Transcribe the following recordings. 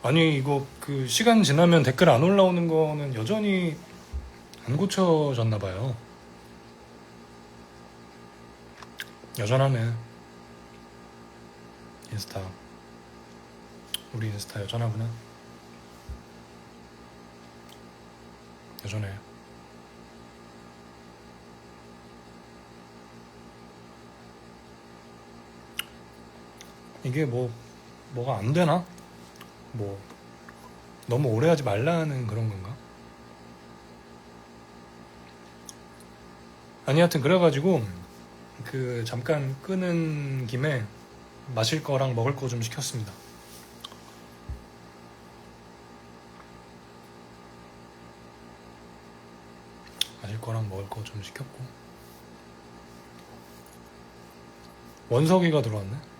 아니 이거 그 시간 지나면 댓글 안 올라오는 거는 여전히 안 고쳐졌나 봐요. 여전하네. 인스타. 우리 인스타 여전하구나. 여전해. 이게 뭐가 안 되나? 뭐 너무 오래 하지 말라는 그런 건가? 아니 하여튼 그래가지고 그 잠깐 끄는 김에 마실 거랑 먹을 거 좀 시켰습니다. 마실 거랑 먹을 거 좀 시켰고. 원석이가 들어왔네.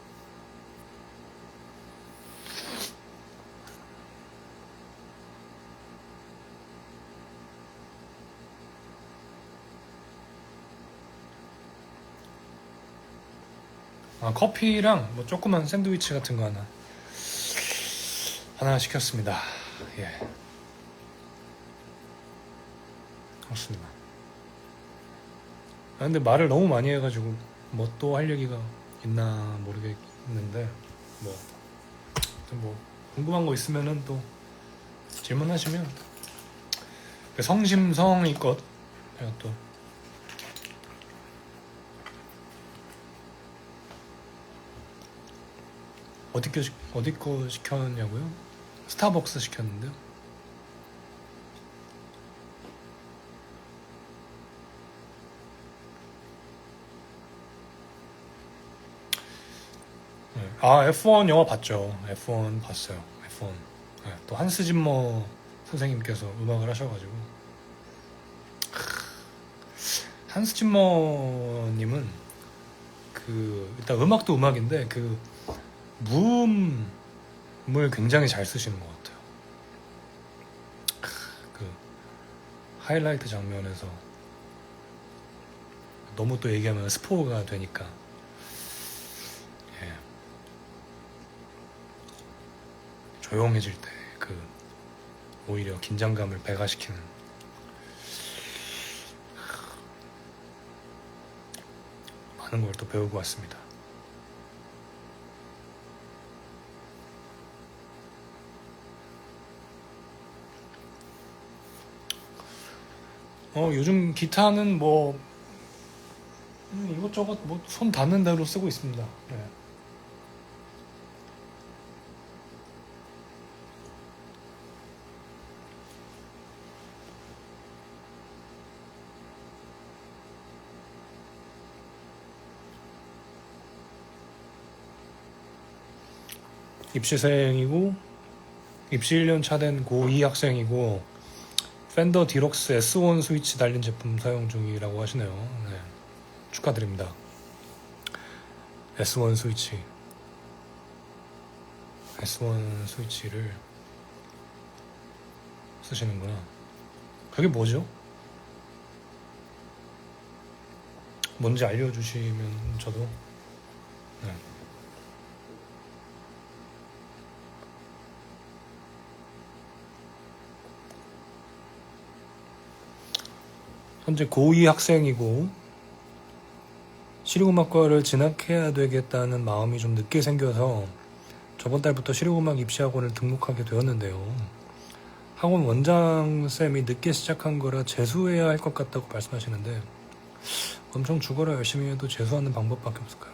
아, 커피랑 뭐 조그만 샌드위치 같은 거 하나 시켰습니다. 예, 그렇습니다. 아, 근데 말을 너무 많이 해가지고 뭐 또 할 얘기가 있나 모르겠는데 뭐 궁금한 거 있으면은 또 질문하시면 성심성의껏 제가 또 어디 거 시켰냐고요? 스타벅스 시켰는데요. 네. 아, F1 영화 봤죠. F1 봤어요. F1. 네, 또 한스 짐머 선생님께서 음악을 하셔가지고. 한스 짐머님은 일단 음악도 음악인데 무음을 굉장히 잘 쓰시는 것 같아요. 그 하이라이트 장면에서 너무 또 얘기하면 스포가 되니까. 예. 조용해질 때 오히려 긴장감을 배가시키는 많은 걸 또 배우고 왔습니다. 요즘 기타는 이것저것 손 닿는 대로 쓰고 있습니다. 네. 입시생이고 입시 1년 차 된 고2 학생이고 팬더 디럭스 S1 스위치 달린 제품 사용 중이라고 하시네요. 네. 축하드립니다. S1 스위치를 쓰시는구나. 그게 뭐죠? 뭔지 알려주시면 저도. 네. 현재 고2 학생이고 실용음악과를 진학해야 되겠다는 마음이 좀 늦게 생겨서 저번 달부터 실용음악 입시학원을 등록하게 되었는데요. 학원 원장쌤이 늦게 시작한 거라 재수해야 할 것 같다고 말씀하시는데 엄청 죽어라 열심히 해도 재수하는 방법밖에 없을까요?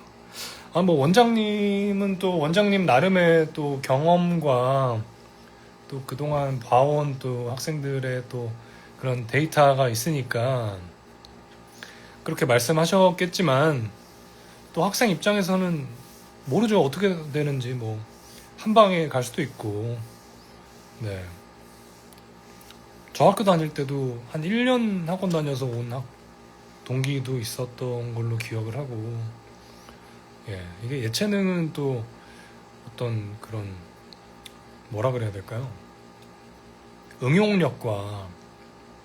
원장님은 또 원장님 나름의 또 경험과 또 그동안 봐온 또 학생들의 또 그런 데이터가 있으니까 그렇게 말씀하셨겠지만 또 학생 입장에서는 모르죠. 어떻게 되는지 한 방에 갈 수도 있고. 네. 저 학교 다닐 때도 한 1년 학원 다녀서 온 동기도 있었던 걸로 기억을 하고. 예, 이게 예체능은 또 어떤 그런 뭐라 그래야 될까요? 응용력과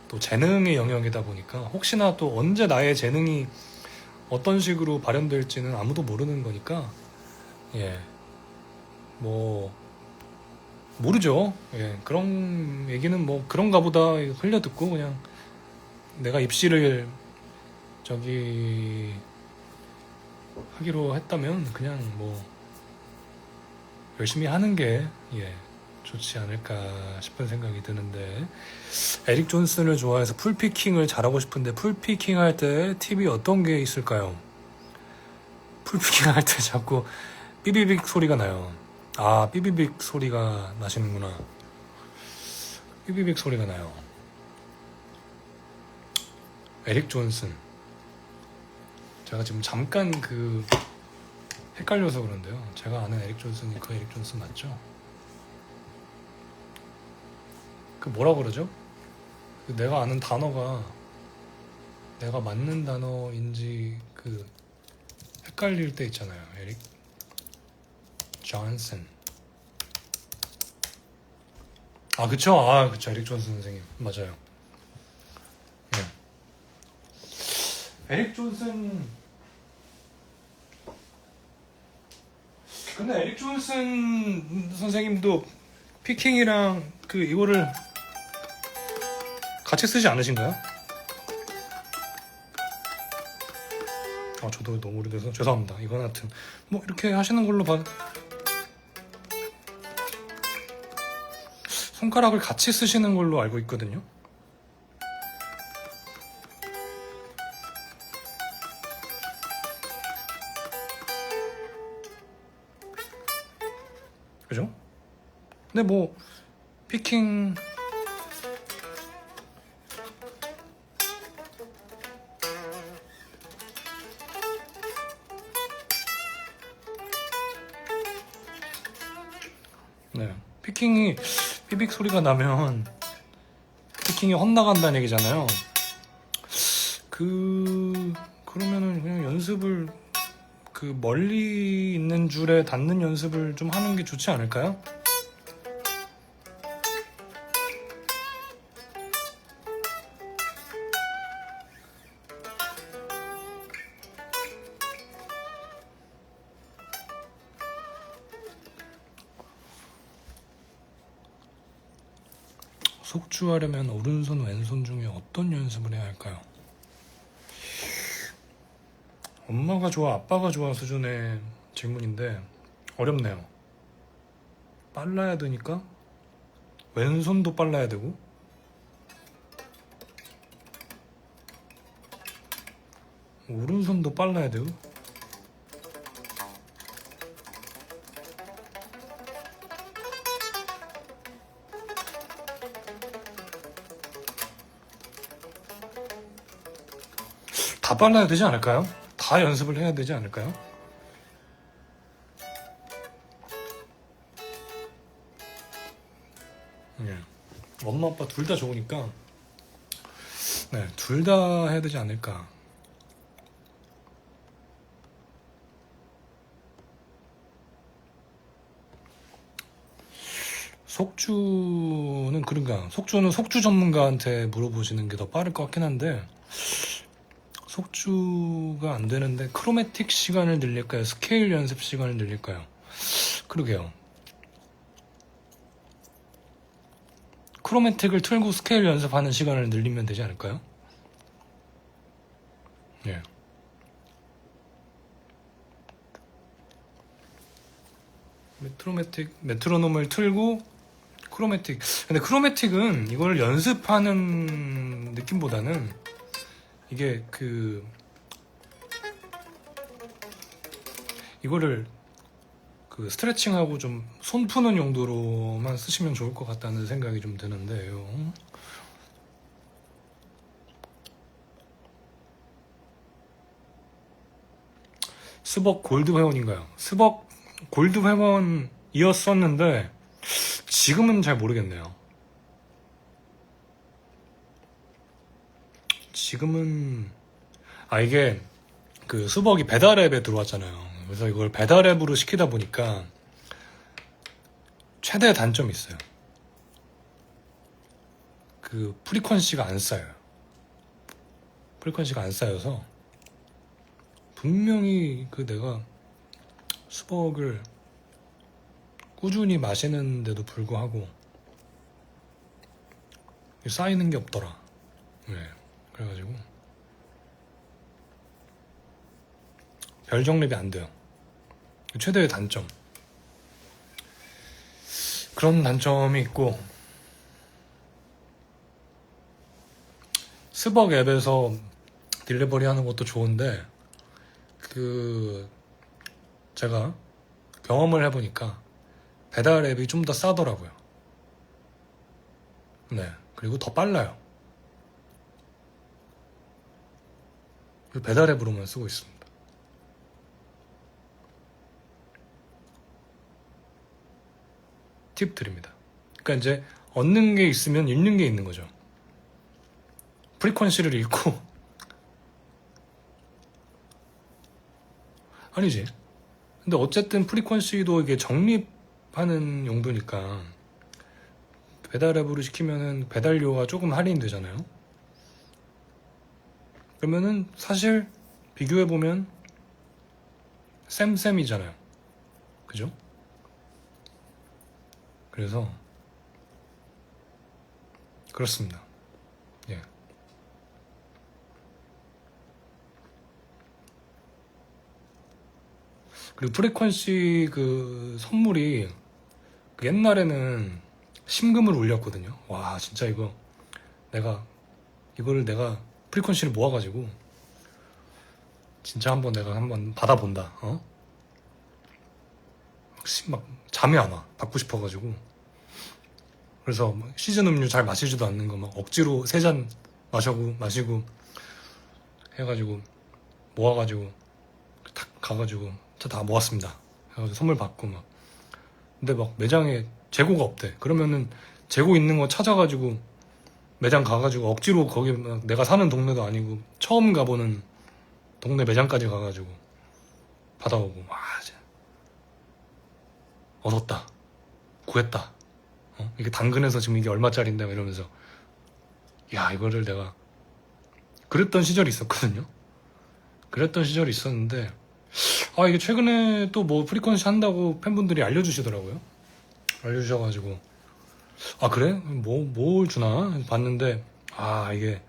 또 재능의 영역이다 보니까 혹시나 또 언제 나의 재능이 어떤 식으로 발현될지는 아무도 모르는 거니까 예, 모르죠. 예, 그런 얘기는 뭐 그런가 보다 흘려듣고 그냥 내가 입시를 저기 하기로 했다면 그냥 뭐 열심히 하는 게 예, 좋지 않을까 싶은 생각이 드는데 에릭 존슨을 좋아해서 풀피킹을 잘하고 싶은데 풀피킹 할 때 팁이 어떤 게 있을까요? 풀피킹 할 때 자꾸 삐비빅 소리가 나요. 아, 삐비빅 소리가 나시는구나. 삐비빅 소리가 나요. 에릭 존슨. 제가 지금 잠깐 헷갈려서 그런데요. 제가 아는 에릭 존슨이 그 에릭 존슨 맞죠? 그 뭐라 그러죠? 내가 아는 단어가 내가 맞는 단어인지 헷갈릴 때 있잖아요. 에릭 존슨. 아, 그쵸? 아, 그쵸. 에릭 존슨 선생님. 맞아요. 네. 에릭 존슨. 근데 에릭 존슨 선생님도 피킹이랑 이거를 같이 쓰지 않으신가요? 아, 저도 너무 오래돼서 죄송합니다. 이건 하여튼 뭐 이렇게 하시는 걸로 손가락을 같이 쓰시는 걸로 알고 있거든요. 그죠? 근데 뭐 피킹 네, 피킹이 삐빅 소리가 나면 피킹이 헛나간다는 얘기잖아요. 그러면은 그냥 연습을 멀리 있는 줄에 닿는 연습을 좀 하는 게 좋지 않을까요? 속주하려면 오른손 왼손 중에 어떤 연습을 해야 할까요? 엄마가 좋아 아빠가 좋아 수준의 질문인데 어렵네요. 빨라야 되니까 왼손도 빨라야 되고 오른손도 빨라야 되고 다 빨라야 되지 않을까요? 다 연습을 해야 되지 않을까요? 네. 엄마 아빠 둘 다 좋으니까 네, 둘 다 해야 되지 않을까. 속주는 그런가 속주는 속주 전문가한테 물어보시는 게 더 빠를 것 같긴 한데 속주가 안 되는데 크로매틱 시간을 늘릴까요? 스케일 연습 시간을 늘릴까요? 그러게요. 크로매틱을 틀고 스케일 연습하는 시간을 늘리면 되지 않을까요? 예. 메트로놈을 틀고 크로매틱. 근데 크로매틱은 이걸 연습하는 느낌보다는 이게 이거를 스트레칭하고 좀 손 푸는 용도로만 쓰시면 좋을 것 같다는 생각이 좀 드는데요. 스벅 골드 회원인가요? 스벅 골드 회원이었었는데 지금은 잘 모르겠네요. 지금은 이게 스벅이 배달앱에 들어왔잖아요. 그래서 이걸 배달앱으로 시키다 보니까 최대 단점이 있어요. 프리퀀시가 안 쌓여요. 프리퀀시가 안 쌓여서 분명히 내가 스벅을 꾸준히 마시는데도 불구하고 쌓이는 게 없더라. 네, 그래가지고 별 정립이 안 돼요. 최대의 단점. 그런 단점이 있고, 스벅 앱에서 딜리버리 하는 것도 좋은데, 제가 경험을 해보니까 배달 앱이 좀 더 싸더라고요. 네. 그리고 더 빨라요. 배달 앱으로만 쓰고 있습니다. 팁 드립니다. 그러니까 이제 얻는 게 있으면 잃는 게 있는 거죠. 프리퀀시를 잃고 아니지. 근데 어쨌든 프리퀀시도 이게 적립하는 용도니까 배달 앱으로 시키면은 배달료가 조금 할인되잖아요. 그러면은 사실 비교해보면 쌤쌤이잖아요. 그죠? 그래서 그렇습니다. 예. 그리고 프리퀀시 그 선물이 옛날에는 심금을 울렸거든요. 와 진짜 이거를 내가 프리퀀시를 모아가지고 진짜 내가 한번 받아본다. 막 잠이 안 와. 받고 싶어가지고. 그래서 시즌 음료 잘 마시지도 않는 거 막 억지로 3잔 마시고 해가지고 모아가지고 탁 가가지고 다 모았습니다. 해가지고 선물 받고 막. 근데 막 매장에 재고가 없대. 그러면은 재고 있는 거 찾아가지고 매장 가가지고 억지로 거기 내가 사는 동네도 아니고 처음 가보는 동네 매장까지 가가지고 받아오고 와 진짜 얻었다. 구했다. 이게 당근에서 지금 이게 얼마짜린데 이러면서 야 이거를 내가 그랬던 시절이 있었거든요. 그랬던 시절이 있었는데 이게 최근에 또 뭐 프리퀀시 한다고 팬분들이 알려주시더라고요. 알려주셔가지고 그래? 뭘 주나? 봤는데 이게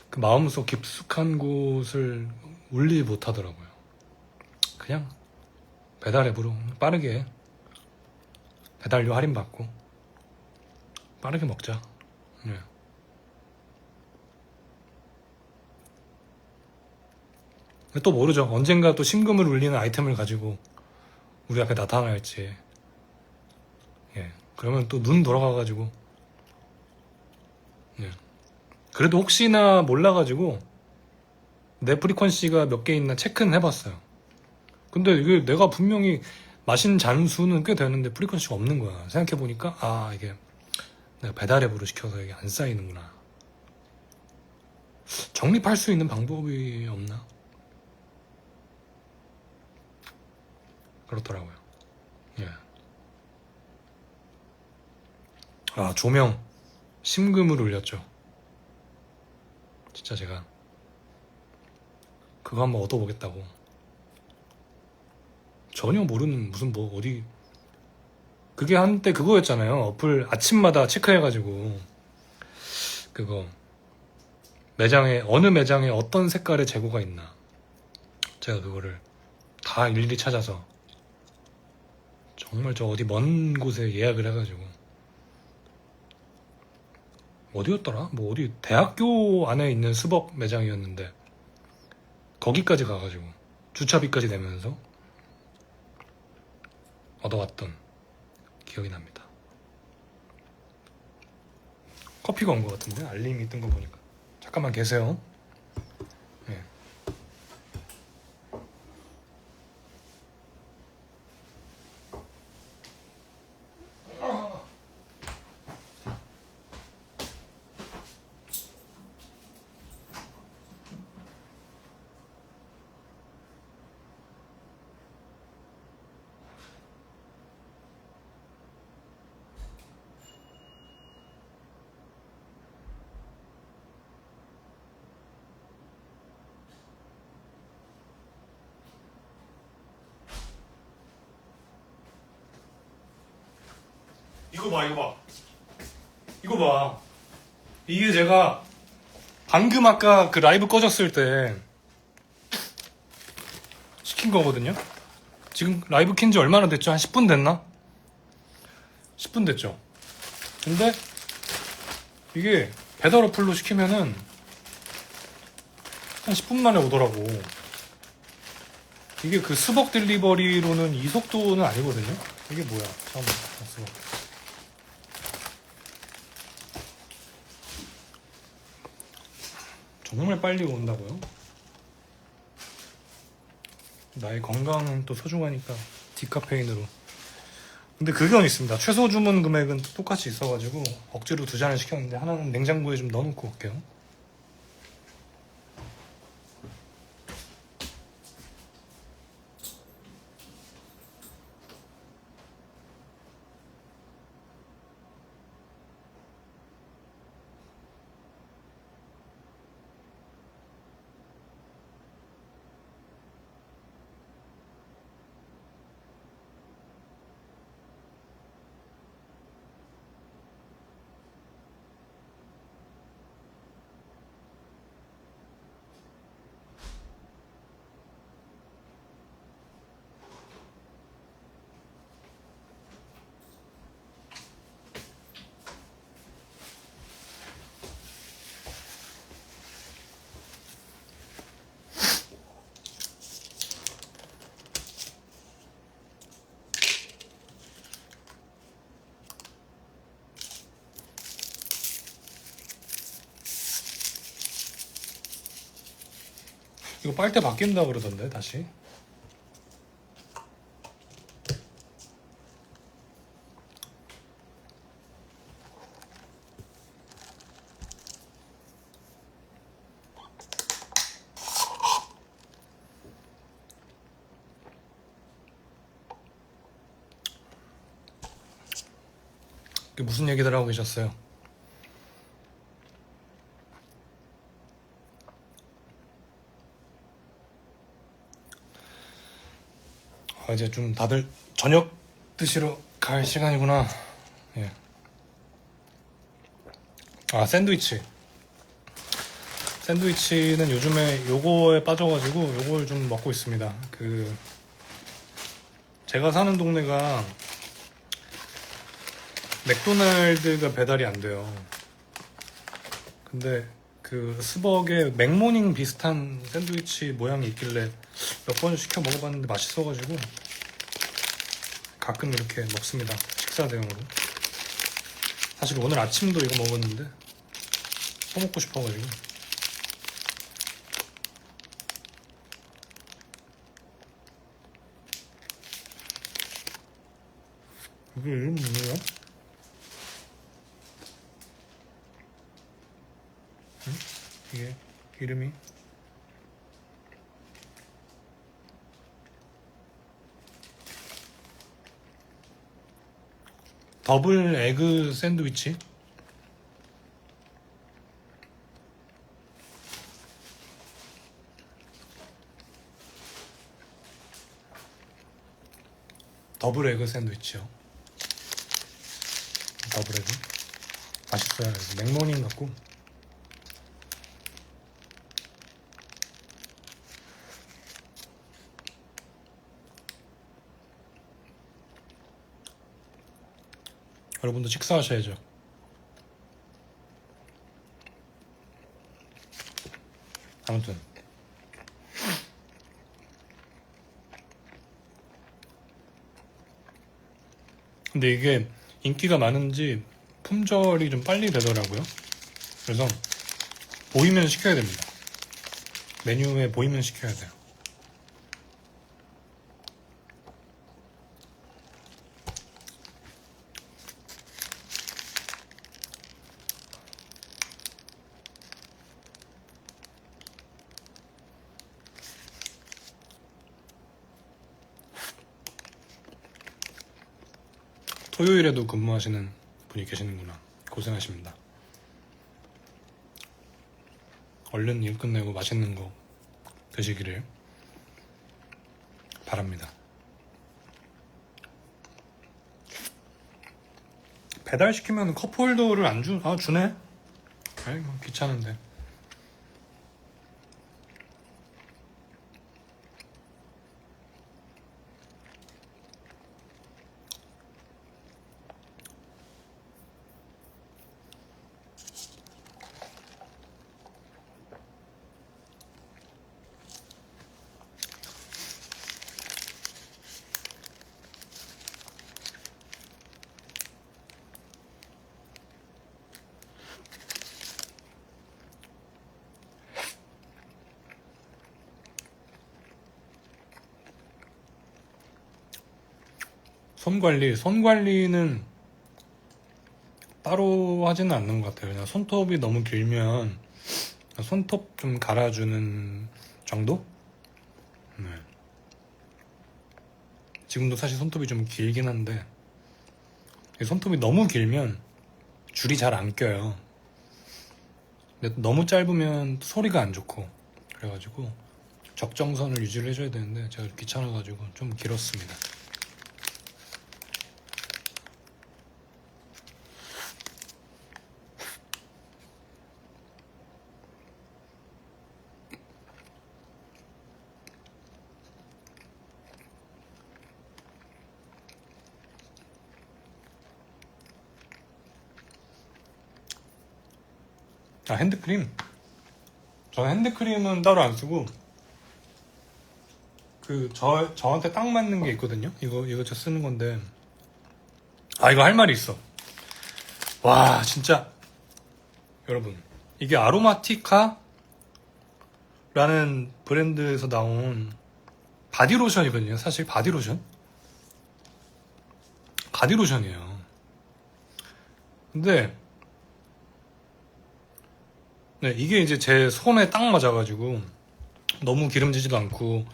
그 마음속 깊숙한 곳을 울리지 못하더라고요. 그냥 배달 앱으로 빠르게 배달료 할인받고 빠르게 먹자. 네. 또 모르죠. 언젠가 또 심금을 울리는 아이템을 가지고 우리 앞에 나타날지. 예. 그러면 또 눈 돌아가가지고. 예. 그래도 혹시나 몰라가지고 내 프리퀀시가 몇 개 있나 체크는 해봤어요. 근데 이게 내가 분명히 마신 잔수는 꽤 되는데 프리퀀시가 없는 거야. 생각해보니까 이게 내가 배달 앱으로 시켜서 이게 안 쌓이는구나. 적립할 수 있는 방법이 없나? 그렇더라고요. 예. 조명. 심금을 울렸죠. 진짜 제가 그거 한번 얻어보겠다고. 전혀 모르는 무슨 어디 그게 한때 그거였잖아요. 어플 아침마다 체크해가지고 그거 어느 매장에 어떤 색깔의 재고가 있나 제가 그거를 다 일일이 찾아서 정말 저 어디 먼 곳에 예약을 해가지고 어디였더라? 어디 대학교 안에 있는 스벅 매장이었는데 거기까지 가가지고 주차비까지 내면서 얻어왔던 기억이 납니다. 커피가 온 것 같은데 알림이 뜬 거 보니까. 잠깐만 계세요. 네. 이거 봐, 이거 봐. 이거 봐. 이게 제가 방금 아까 그 라이브 꺼졌을 때 시킨 거거든요. 지금 라이브 킨 지 얼마나 됐죠? 한 10분 됐나? 10분 됐죠. 근데 이게 배달 어플로 시키면은 한 10분 만에 오더라고. 이게 그 스벅 딜리버리로는 이 속도는 아니거든요. 이게 뭐야? 잠깐만. 스벅. 정말 빨리 온다고요? 나의 건강은 또 소중하니까 디카페인으로. 근데 그건 있습니다. 최소 주문 금액은 똑같이 있어가지고 억지로 2잔을 시켰는데 하나는 냉장고에 좀 넣어놓고 올게요. 이거 빨대 바뀐다 그러던데 다시. 이게 무슨 얘기들 하고 계셨어요? 이제 좀 다들 저녁 드시러 갈 시간이구나. 예. 샌드위치. 샌드위치는 요즘에 요거에 빠져가지고 요걸 좀 먹고 있습니다. 제가 사는 동네가 맥도날드가 배달이 안 돼요. 근데 그 스벅에 맥모닝 비슷한 샌드위치 모양이 있길래 몇 번 시켜 먹어봤는데 맛있어가지고 가끔 이렇게 먹습니다. 식사 대용으로. 사실 오늘 아침도 이거 먹었는데 또 먹고 싶어가지고. 이게 이름이 뭐예요? 응? 이게 이름이 더블 에그 샌드위치? 더블 에그 샌드위치요. 더블 에그 맛있어요. 맥모닝 같고. 여러분도 식사하셔야죠. 아무튼 근데 이게 인기가 많은지 품절이 좀 빨리 되더라고요. 그래서 보이면 시켜야 됩니다. 메뉴에 보이면 시켜야 돼요. 토요일에도 근무하시는 분이 계시는구나. 고생하십니다. 얼른 일 끝내고 맛있는 거 드시기를 바랍니다. 배달시키면 컵홀더를 안 주, 아, 주네? 아이, 뭐 귀찮은데. 손 관리는 따로 하지는 않는 것 같아요. 그냥 손톱이 너무 길면 손톱 좀 갈아주는 정도? 네. 지금도 사실 손톱이 좀 길긴 한데 이 손톱이 너무 길면 줄이 잘 안 껴요. 근데 또 너무 짧으면 소리가 안 좋고 그래가지고 적정선을 유지를 해줘야 되는데 제가 귀찮아가지고 좀 길었습니다. 아, 핸드크림? 저는 핸드크림은 따로 안 쓰고 저한테 딱 맞는 게 있거든요. 이거 저 쓰는 건데 아, 이거 할 말이 있어. 와, 진짜 여러분, 이게 아로마티카라는 브랜드에서 나온 바디로션이거든요. 사실 바디로션이에요. 근데 네, 이게 이제 제 손에 딱 맞아가지고 너무 기름지지도 않고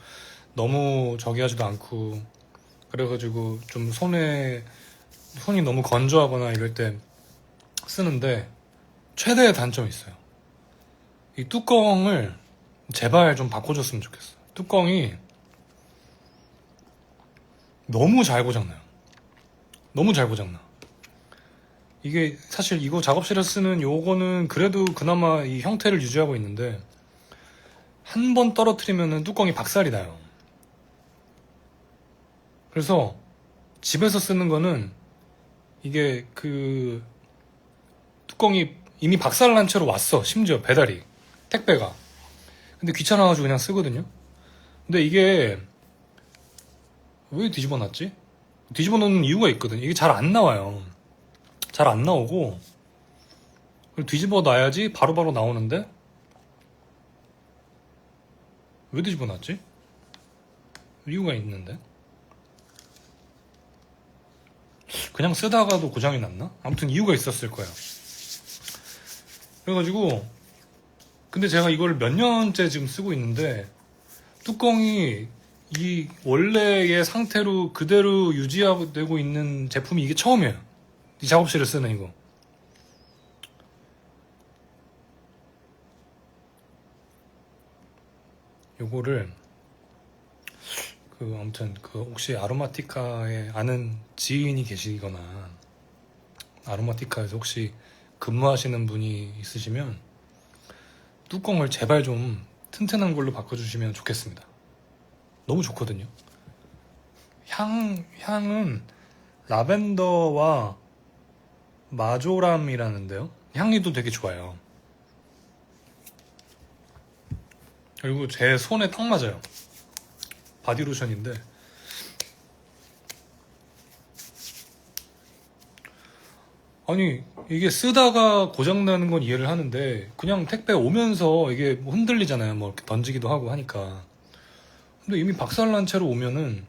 너무 저기 하지도 않고 그래가지고 좀 손이 너무 건조하거나 이럴 때 쓰는데 최대의 단점이 있어요. 이 뚜껑을 제발 좀 바꿔줬으면 좋겠어요. 뚜껑이 너무 잘 고장나요. 너무 잘 고장나. 이게 사실 이거 작업실에 쓰는 요거는 그래도 그나마 이 형태를 유지하고 있는데 한 번 떨어뜨리면은 뚜껑이 박살이 나요. 그래서 집에서 쓰는 거는 이게 그 뚜껑이 이미 박살난 채로 왔어. 심지어 배달이 택배가. 근데 귀찮아가지고 그냥 쓰거든요. 근데 이게 왜 뒤집어 놨지? 뒤집어 놓는 이유가 있거든. 이게 잘 안 나와요. 잘 안 나오고 뒤집어 놔야지 바로바로 나오는데 왜 뒤집어 놨지? 이유가 있는데 그냥 쓰다가도 고장이 났나? 아무튼 이유가 있었을 거야. 그래가지고 근데 제가 이걸 몇 년째 지금 쓰고 있는데 뚜껑이 이 원래의 상태로 그대로 유지되고 있는 제품이 이게 처음이에요. 이 작업실에 쓰는 이거. 요거를 아무튼 혹시 아로마티카에 아는 지인이 계시거나 아로마티카에서 혹시 근무하시는 분이 있으시면 뚜껑을 제발 좀 튼튼한 걸로 바꿔주시면 좋겠습니다. 너무 좋거든요. 향은 라벤더와 마조람이라는데요. 향기도 되게 좋아요. 그리고 제 손에 딱 맞아요. 바디로션인데 아니 이게 쓰다가 고장나는 건 이해를 하는데 그냥 택배 오면서 이게 뭐 흔들리잖아요. 뭐 이렇게 던지기도 하고 하니까. 근데 이미 박살난 채로 오면은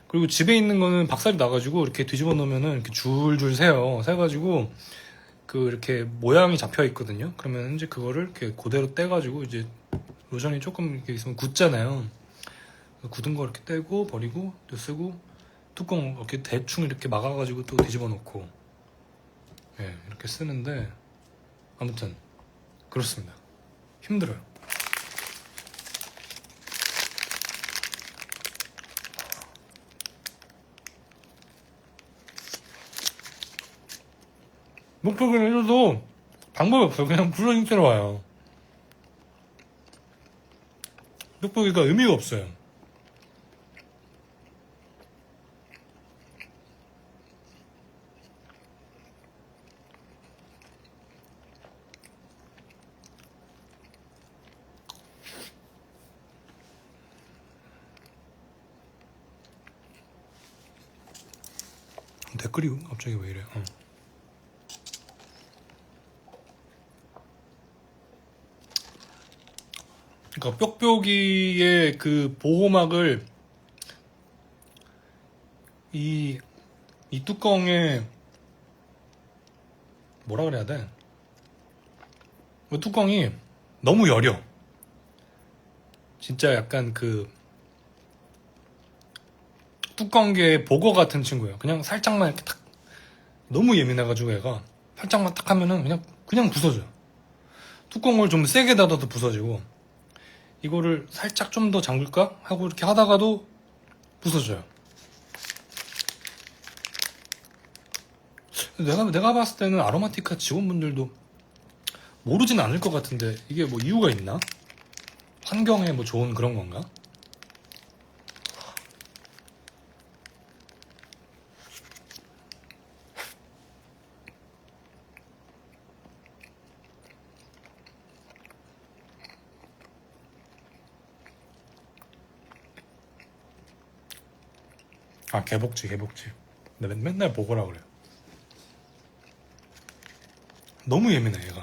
그리고 집에 있는 거는 박살이 나가지고 이렇게 뒤집어 놓으면은 이렇게 줄줄 새요. 새가지고 이렇게 모양이 잡혀 있거든요. 그러면 이제 그거를 이렇게 그대로 떼가지고 이제 로션이 조금 이렇게 있으면 굳잖아요. 굳은 거 이렇게 떼고 버리고 또 쓰고 뚜껑 이렇게 대충 이렇게 막아가지고 또 뒤집어 놓고 이렇게 쓰는데 아무튼 그렇습니다. 힘들어요. 목표를 해줘도 방법이 없어요. 그냥 불러인체로 와요. 목표가 의미가 없어요. 댓글이 갑자기 왜 이래? 그러니까 뾱뾱이의 그 보호막을 이 뚜껑에 뭐라 그래야 돼? 이 뚜껑이 너무 여려. 진짜 약간 그 뚜껑계의 보거 같은 친구예요. 그냥 살짝만 이렇게 탁, 너무 예민해가지고 얘가 살짝만 탁 하면은 그냥 부서져요. 뚜껑을 좀 세게 닫아도 부서지고, 이거를 살짝 좀 더 잠글까 하고 이렇게 하다가도 부서져요. 내가 봤을 때는 아로마티카 직원분들도 모르진 않을 것 같은데, 이게 뭐 이유가 있나? 환경에 뭐 좋은 그런 건가? 아, 개복치. 맨날 보거라 그래요. 너무 예민해, 얘가.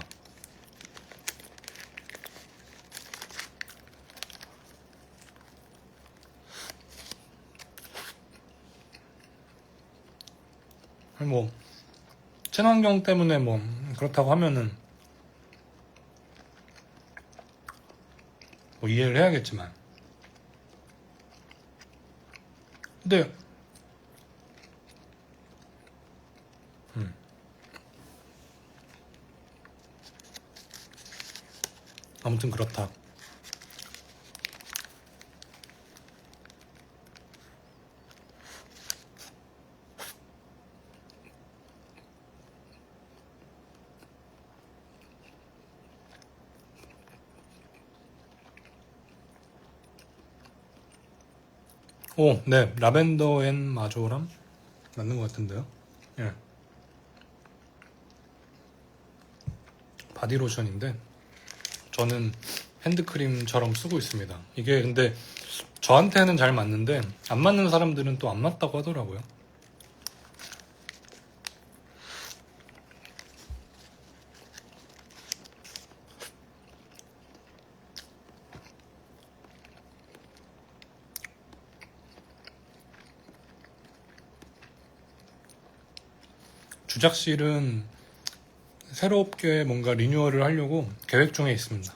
뭐 친환경 때문에 뭐 그렇다고 하면은 뭐 이해를 해야겠지만, 근데 아무튼 그렇다. 오, 네, 라벤더 앤 마조람 맞는 것 같은데요. 예, 바디로션인데 저는 핸드크림처럼 쓰고 있습니다. 이게 근데 저한테는 잘 맞는데 안 맞는 사람들은 또 안 맞다고 하더라고요. 주작실은 새롭게 뭔가 리뉴얼을 하려고 계획 중에 있습니다.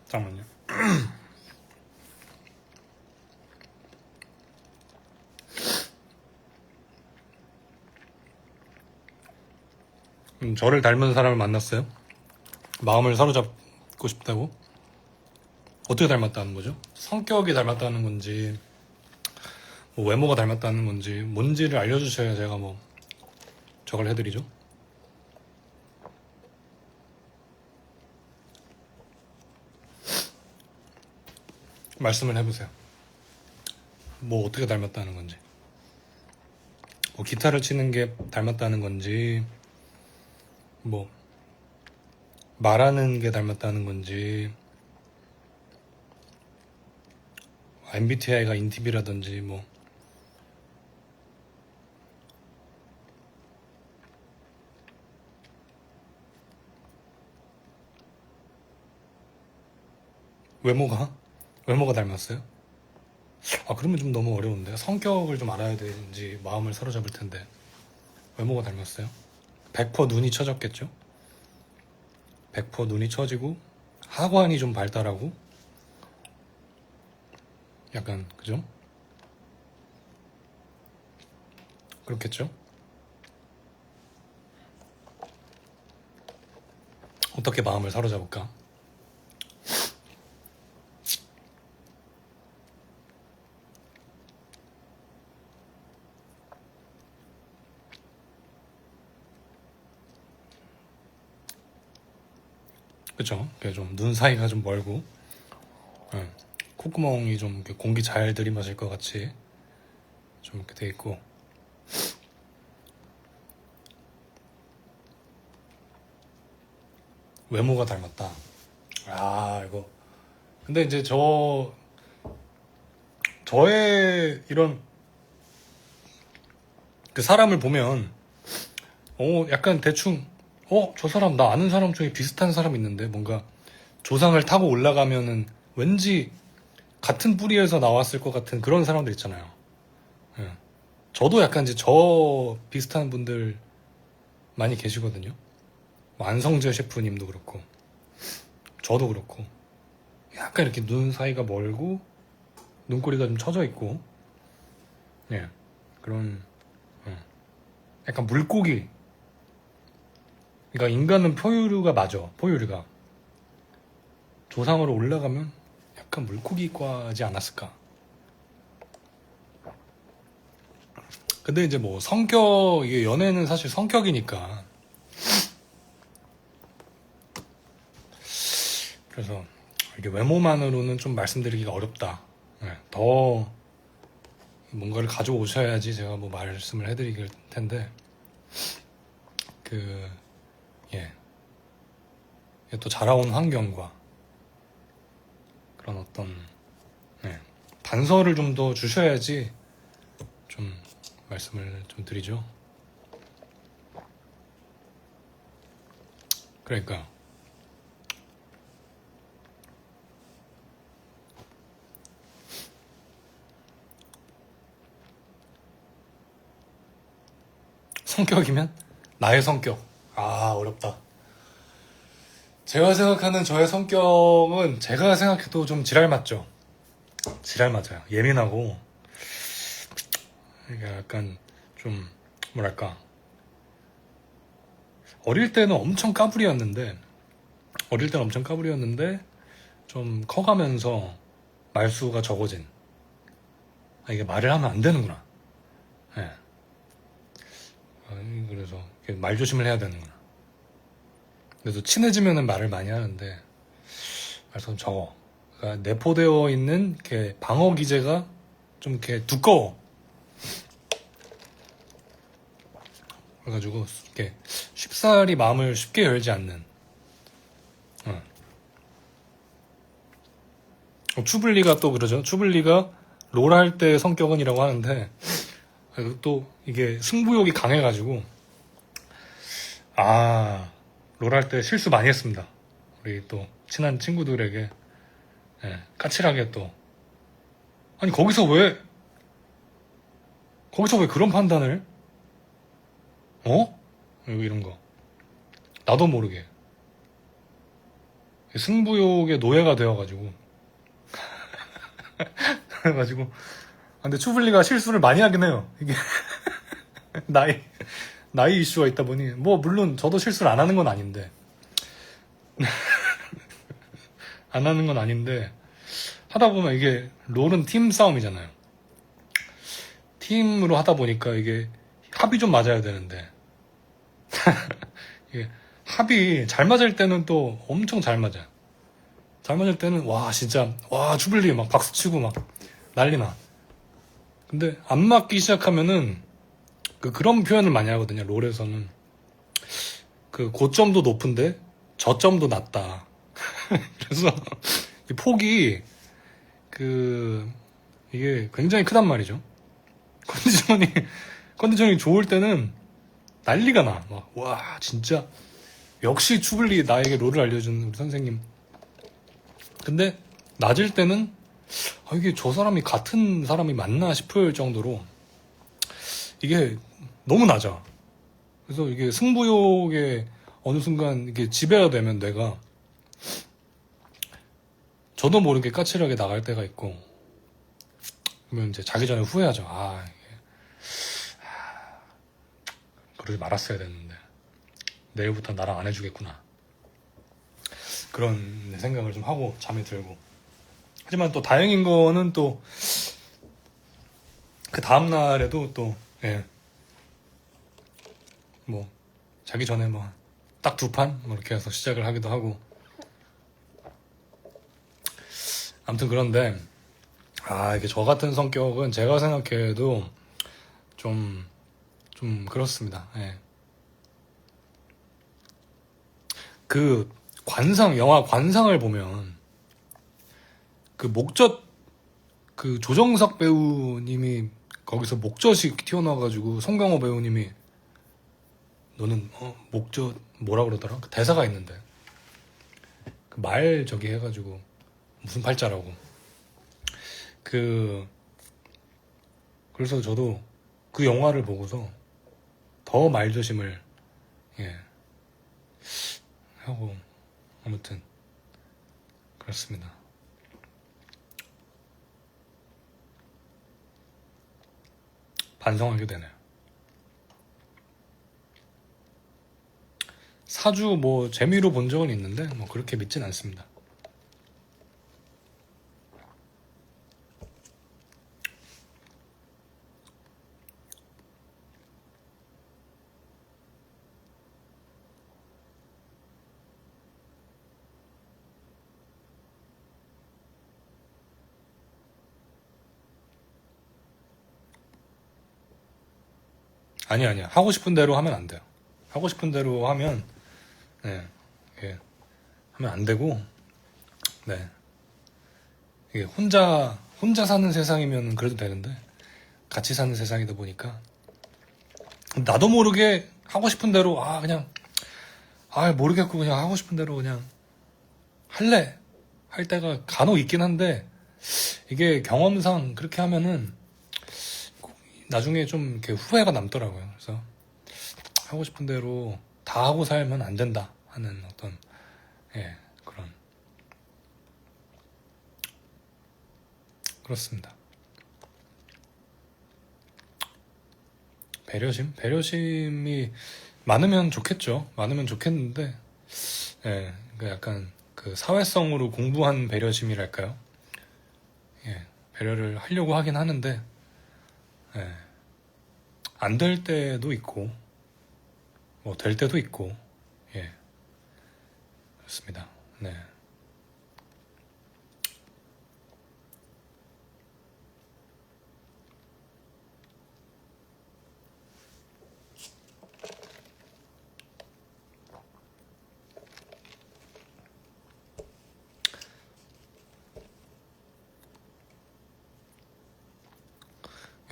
잠깐만요. 저를 닮은 사람을 만났어요. 마음을 사로잡고 싶다고. 어떻게 닮았다는 거죠? 성격이 닮았다는 건지 뭐 외모가 닮았다는 건지 뭔지를 알려주셔야 제가 뭐 저걸 해드리죠. 말씀을 해보세요. 뭐 어떻게 닮았다는 건지, 뭐 기타를 치는 게 닮았다는 건지, 뭐 말하는 게 닮았다는 건지, MBTI가 인팁이라든지 뭐 외모가 닮았어요? 아, 그러면 좀 너무 어려운데. 성격을 좀 알아야 되는지 마음을 사로잡을 텐데. 외모가 닮았어요? 100% 눈이 처졌겠죠? 100% 눈이 처지고 하관이 좀 발달하고 약간 그죠? 그렇겠죠? 어떻게 마음을 사로잡을까? 그쵸? 좀 눈 사이가 좀 멀고, 예. 콧구멍이 좀 이렇게 공기 잘 들이마실 것 같이 좀 이렇게 돼 있고. 외모가 닮았다. 아, 이거. 근데 이제 저의 이런 그 사람을 보면, 약간 대충, 저 사람, 나 아는 사람 중에 비슷한 사람 있는데, 뭔가 조상을 타고 올라가면은 왠지 같은 뿌리에서 나왔을 것 같은 그런 사람들 있잖아요. 예. 저도 약간 이제 저 비슷한 분들 많이 계시거든요. 뭐 안성재 셰프님도 그렇고, 저도 그렇고, 약간 이렇게 눈 사이가 멀고, 눈꼬리가 좀 처져 있고, 예. 그런, 예. 약간 물고기. 그러니까 인간은 포유류가 맞아. 포유류가. 조상으로 올라가면 약간 물고기과지 않았을까. 근데 이제 뭐 이게 연애는 사실 성격이니까. 그래서 이게 외모만으로는 좀 말씀드리기가 어렵다. 네, 더 뭔가를 가져오셔야지 제가 뭐 말씀을 해드릴 텐데, 예. 또 자라온 환경과 그런 어떤, 예, 단서를 좀 더 주셔야지 좀 말씀을 좀 드리죠. 그러니까 성격이면 나의 성격. 아, 어렵다. 제가 생각하는 저의 성격은 제가 생각해도 좀 지랄 맞죠. 지랄 맞아요. 예민하고 이게 약간 좀 뭐랄까, 어릴 때는 엄청 까불이었는데 좀 커가면서 말수가 적어진. 이게 말을 하면 안 되는구나. 예. 그래서 말 조심을 해야 되는구나. 그래서 친해지면은 말을 많이 하는데 말수는 적어. 그러니까 내포되어 있는 이렇게 방어 기제가 좀 이렇게 두꺼워. 그래가지고 이렇게 쉽사리 마음을 쉽게 열지 않는. 추블리가 또 그러죠. 추블리가 롤 할 때 성격은이라고 하는데, 또 이게 승부욕이 강해가지고, 롤 할 때 실수 많이 했습니다. 우리 또 친한 친구들에게, 예, 까칠하게 또, 아니 거기서 왜 그런 판단을? 이런 거. 나도 모르게 승부욕의 노예가 되어가지고 그래가지고. 근데 추블리가 실수를 많이 하긴 해요. 이게 나이 이슈가 있다 보니, 뭐 물론 저도 실수를 안 하는 건 아닌데 하다 보면 이게 롤은 팀 싸움이잖아요. 팀으로 하다 보니까 이게 합이 좀 맞아야 되는데 이게 합이 잘 맞을 때는 또 엄청 잘 맞아요. 잘 맞을 때는 와 진짜 와 주블리 막 박수치고 막 난리나. 근데 안 맞기 시작하면은 그런 표현을 많이 하거든요. 롤에서는 그 고점도 높은데 저점도 낮다. 그래서 이 폭이 그 이게 굉장히 크단 말이죠. 컨디션이 컨디션이 좋을 때는 난리가 나. 막, 와 진짜 역시 추블리 나에게 롤을 알려준 우리 선생님. 근데 낮을 때는 이게 저 사람이 같은 사람이 맞나 싶을 정도로 이게 너무 낮아. 그래서 이게 승부욕에 어느 순간 이게 지배가 되면 내가 저도 모르게 까칠하게 나갈 때가 있고 그러면 이제 자기 전에 후회하죠. 그러지 말았어야 됐는데 내일부터 나랑 안 해주겠구나. 그런 생각을 좀 하고 잠이 들고. 하지만 또 다행인 거는 또 그 다음날에도 또 뭐 자기 전에 뭐 딱 두 판 뭐 이렇게 해서 시작을 하기도 하고. 아무튼 그런데 이게 저 같은 성격은 제가 생각해도 좀 그렇습니다. 예. 그 영화 관상을 보면 그 목젖 그 조정석 배우님이 거기서 목젖이 튀어나와가지고 송강호 배우님이 너는 목젖 뭐라 그러더라? 그 대사가 있는데 그 말 저기 해가지고 무슨 팔자라고 그래서 저도 그 영화를 보고서 더 말조심을 하고 아무튼 그렇습니다. 반성하게 되네요. 사주 뭐 재미로 본 적은 있는데 뭐 그렇게 믿진 않습니다. 아니야. 하고 싶은 대로 하면 안 돼요. 하고 싶은 대로 하면 하면 안 되고 이게 혼자 사는 세상이면 그래도 되는데 같이 사는 세상이다 보니까 나도 모르게 하고 싶은 대로 그냥 모르겠고 그냥 하고 싶은 대로 그냥 할래 할 때가 간혹 있긴 한데 이게 경험상 그렇게 하면은 나중에 좀 이렇게 후회가 남더라고요. 그래서 하고 싶은 대로 다 하고 살면 안 된다 하는 어떤 그런 그렇습니다. 배려심이 많으면 좋겠죠. 많으면 좋겠는데 그러니까 약간 그 사회성으로 공부한 배려심이랄까요? 배려를 하려고 하긴 하는데 안 될 때도 있고 뭐 될 때도 있고 그렇습니다.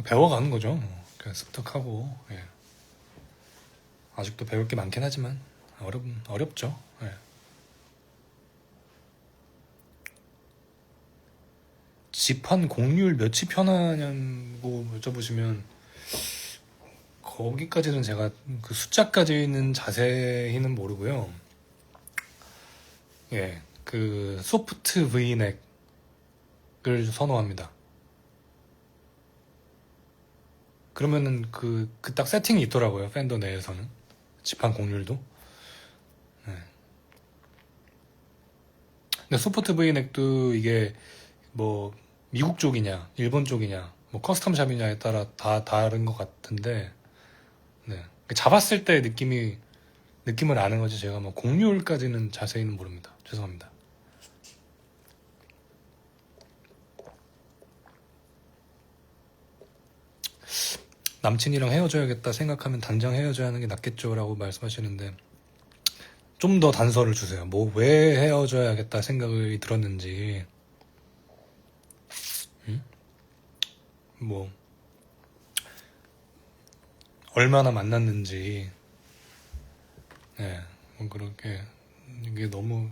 배워가는 거죠. 그냥 습득하고 아직도 배울 게 많긴 하지만 어렵죠. 집한 공률 몇이 편하냐고 여쭤보시면 거기까지는 제가 그 숫자까지는 자세히는 모르고요. 그 소프트 V넥을 선호합니다. 그러면은 그 딱 세팅이 있더라고요. 팬더 내에서는 집한 공률도. 근데 소프트 V넥도 이게 뭐 미국 쪽이냐 일본 쪽이냐 뭐 커스텀 샵이냐에 따라 다 다른 것 같은데 네. 잡았을 때 느낌을 아는 거지 제가 뭐 공률까지는 자세히는 모릅니다. 죄송합니다. 남친이랑 헤어져야겠다 생각하면 당장 헤어져야 하는 게 낫겠죠 라고 말씀하시는데 좀 더 단서를 주세요. 뭐 왜 헤어져야겠다 생각이 들었는지 뭐 얼마나 만났는지 네, 뭐 그렇게 이게 너무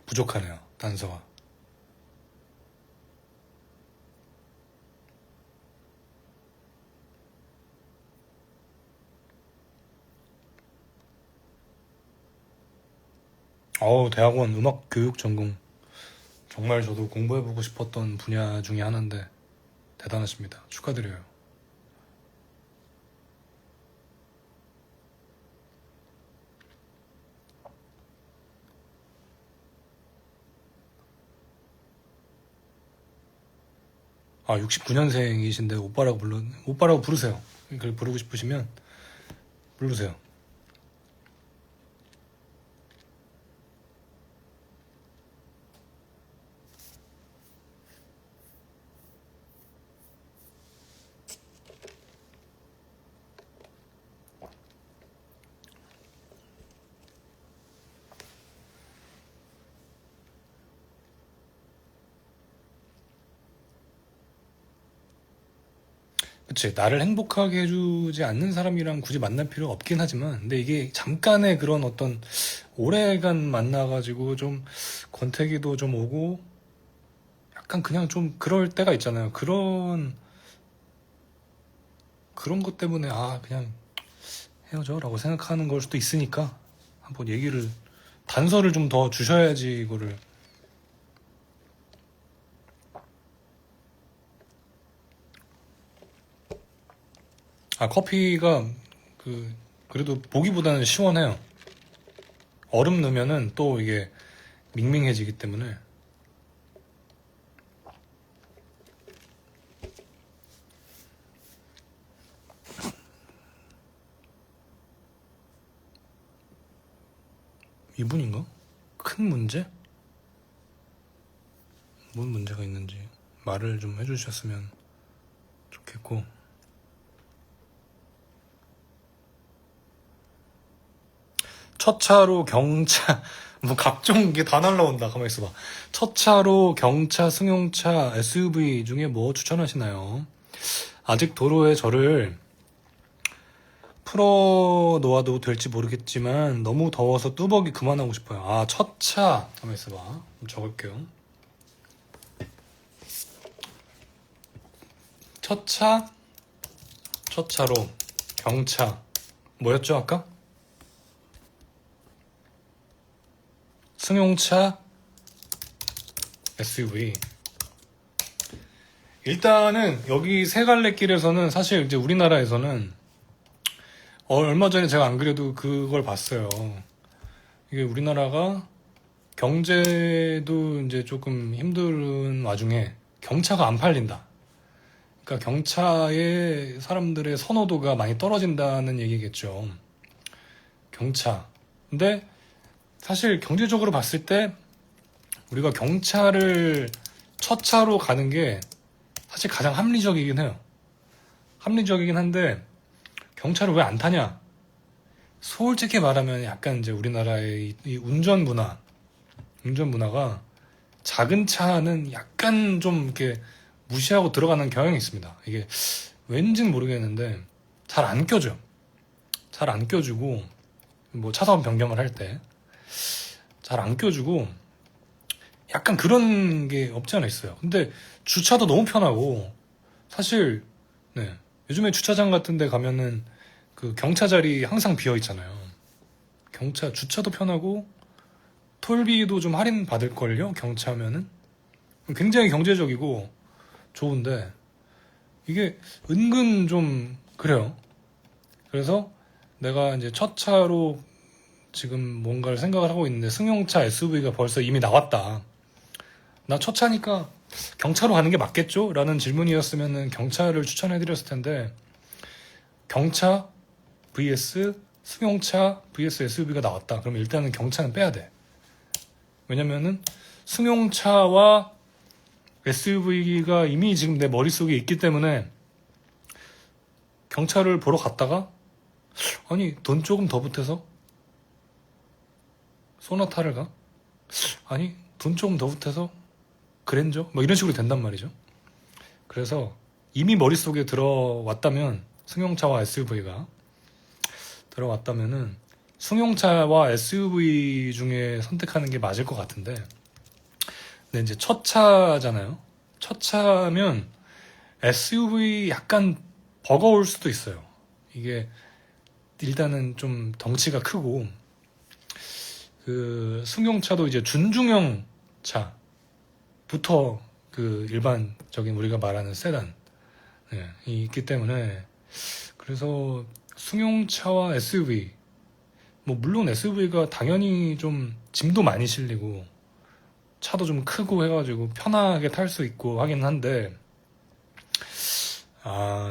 부족하네요. 단서가. 대학원 음악 교육 전공 정말 저도 공부해보고 싶었던 분야 중에 하나인데 대단하십니다. 축하드려요. 아, 69년생이신데 오빠라고 부르세요. 그걸 부르고 싶으시면 부르세요. 그치, 나를 행복하게 해주지 않는 사람이랑 굳이 만날 필요가 없긴 하지만, 근데 이게 잠깐의 그런 어떤 오래간 만나가지고 좀 권태기도 좀 오고, 약간 그냥 좀 그럴 때가 있잖아요. 그런 것 때문에, 그냥 헤어져 라고 생각하는 걸 수도 있으니까, 한번 단서를 좀 더 주셔야지 이거를. 커피가 그래도 보기보다는 시원해요. 얼음 넣으면은 또 이게 밍밍해지기 때문에. 이분인가? 큰 문제? 뭔 문제가 있는지 말을 좀 해주셨으면 좋겠고. 첫 차로 경차, 뭐 각종 게 다 날라온다. 가만히 있어봐. 첫 차로 경차, 승용차, SUV 중에 뭐 추천하시나요? 아직 도로에 저를 풀어 놓아도 될지 모르겠지만 너무 더워서 뚜벅이 그만하고 싶어요. 첫 차. 가만히 있어봐. 좀 적을게요. 첫 차로 경차. 뭐였죠, 아까? 승용차, SUV. 일단은 여기 세 갈래 길에서는 사실 이제 우리나라에서는 얼마 전에 제가 안 그래도 그걸 봤어요. 이게 우리나라가 경제도 이제 조금 힘든 와중에 경차가 안 팔린다. 그러니까 경차에 사람들의 선호도가 많이 떨어진다는 얘기겠죠. 경차. 근데 사실 경제적으로 봤을 때 우리가 경차를 첫 차로 가는 게 사실 가장 합리적이긴 해요. 합리적이긴 한데 경차를 왜 안 타냐? 솔직히 말하면 약간 이제 우리나라의 이 운전 문화가 작은 차는 약간 좀 이렇게 무시하고 들어가는 경향이 있습니다. 이게 왠지는 모르겠는데 잘 안 껴져. 잘 안 껴주고 뭐 차선 변경을 할 때 잘 안 껴주고 약간 그런 게 없지 않아 있어요. 근데 주차도 너무 편하고 사실 네, 요즘에 주차장 같은 데 가면은 그 경차 자리 항상 비어 있잖아요. 경차 주차도 편하고 톨비도 좀 할인 받을걸요? 경차면은 굉장히 경제적이고 좋은데 이게 은근 좀 그래요. 그래서 내가 이제 첫 차로 지금 뭔가를 생각을 하고 있는데 승용차 SUV가 벌써 이미 나왔다. 나 첫 차니까 경차로 가는 게 맞겠죠? 라는 질문이었으면 경차를 추천해드렸을 텐데 경차 vs 승용차 vs SUV가 나왔다. 그러면 일단은 경차는 빼야 돼. 왜냐면은 승용차와 SUV가 이미 지금 내 머릿속에 있기 때문에 경차를 보러 갔다가 아니 돈 조금 더 보태서 소나타를 가? 아니 돈 조금 더 보태서 그랜저? 뭐 이런 식으로 된단 말이죠. 그래서 이미 머릿속에 들어왔다면 승용차와 SUV가 들어왔다면은 승용차와 SUV 중에 선택하는 게 맞을 것 같은데 근데 이제 첫 차잖아요. 첫 차면 SUV 약간 버거울 수도 있어요. 이게 일단은 좀 덩치가 크고 그 승용차도 이제 준중형 차부터 그 일반적인 우리가 말하는 세단 이 있기 때문에 그래서 승용차와 SUV 뭐 물론 SUV가 당연히 좀 짐도 많이 실리고 차도 좀 크고 해가지고 편하게 탈 수 있고 하긴 한데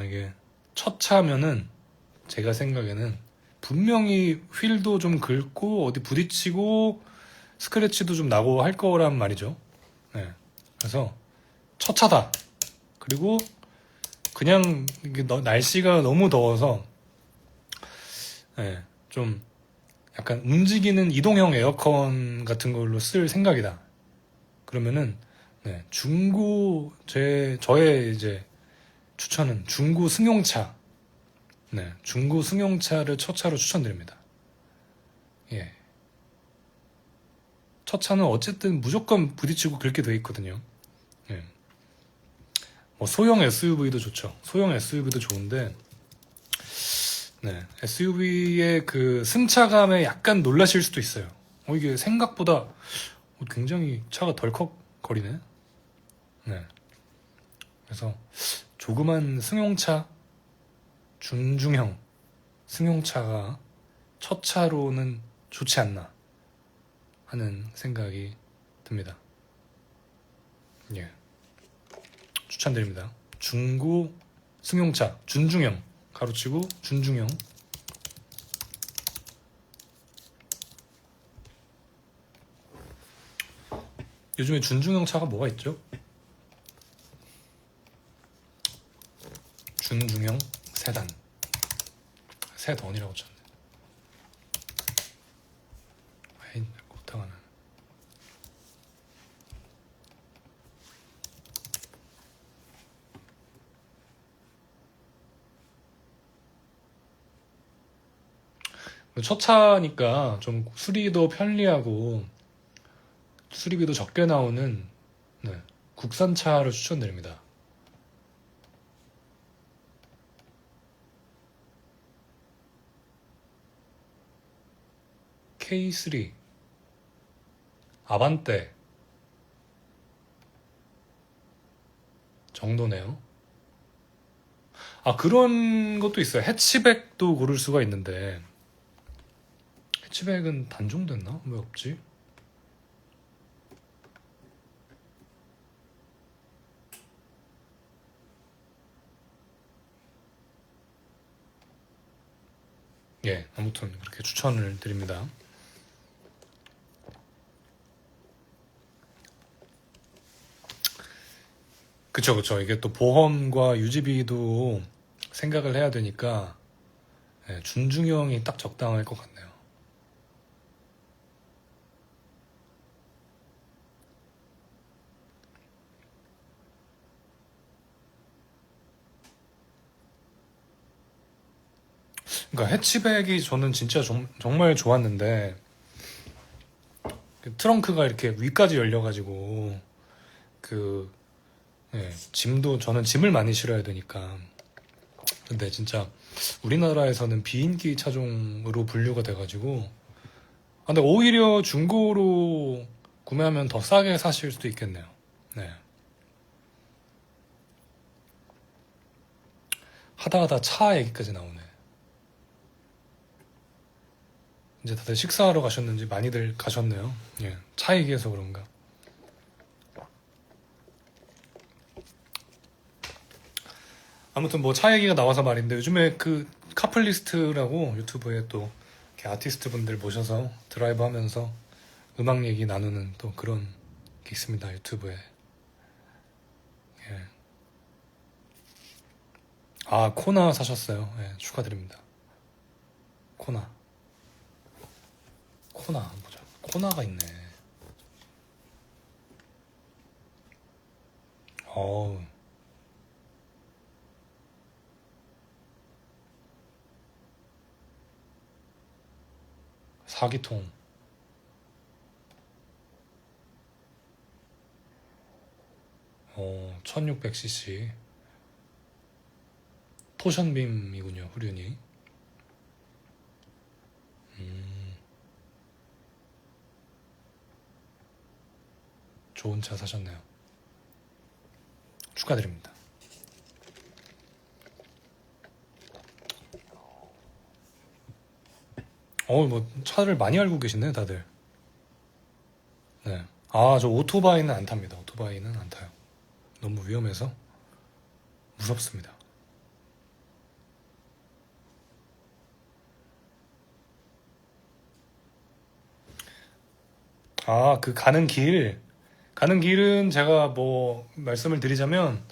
이게 첫 차면은 제가 생각에는 분명히 휠도 좀 긁고 어디 부딪히고 스크래치도 좀 나고 할 거란 말이죠. 네. 그래서 첫 차다. 그리고 그냥 이게 날씨가 너무 더워서 좀 약간 움직이는 이동형 에어컨 같은 걸로 쓸 생각이다. 그러면은 중고 저의 이제 추천은 중고 승용차. 중고 승용차를 첫 차로 추천드립니다. 예. 첫 차는 어쨌든 무조건 부딪히고 그렇게 돼 있거든요. 예. 뭐 소형 SUV도 좋죠. 소형 SUV도 좋은데, SUV의 그 승차감에 약간 놀라실 수도 있어요. 이게 생각보다 굉장히 차가 덜컥거리네. 그래서 조그만 승용차, 준중형 승용차가 첫 차로는 좋지 않나 하는 생각이 듭니다. 예. 추천드립니다. 중고 승용차, 준중형, 가로치고 준중형. 요즘에 준중형 차가 뭐가 있죠? 준중형 세단이라고 쳤네. 에이, 어떡하나. 첫 차니까 좀 수리도 편리하고 수리비도 적게 나오는 국산차를 추천드립니다. K3 아반떼 정도네요. 그런 것도 있어요. 해치백도 고를 수가 있는데 해치백은 단종됐나? 왜 없지? 예, 아무튼 그렇게 추천을 드립니다. 그쵸. 이게 또 보험과 유지비도 생각을 해야 되니까 준중형이 딱 적당할 것 같네요. 그러니까 해치백이 저는 진짜 정말 좋았는데 그 트렁크가 이렇게 위까지 열려가지고 짐도 저는 짐을 많이 실어야 되니까 근데 진짜 우리나라에서는 비인기 차종으로 분류가 돼가지고 근데 오히려 중고로 구매하면 더 싸게 사실 수도 있겠네요. 하다 차 얘기까지 나오네. 이제 다들 식사하러 가셨는지 많이들 가셨네요. 차 얘기해서 그런가. 아무튼 뭐 차 얘기가 나와서 말인데 요즘에 그 카플리스트라고 유튜브에 또 이렇게 아티스트 분들 모셔서 드라이브 하면서 음악 얘기 나누는 또 그런 게 있습니다 유튜브에. 예. 아 코나 사셨어요. 예, 축하드립니다. 코나 한번 보자. 코나가 있네. 어우 4기통 1600cc 토션빔이군요 후륜이. 음, 좋은 차 사셨네요. 축하드립니다. 뭐 차를 많이 알고 계시네 다들. 네. 아, 저 오토바이는 안 탑니다. 오토바이는 안 타요. 너무 위험해서 무섭습니다. 아, 그 가는 길은 제가 뭐 말씀을 드리자면,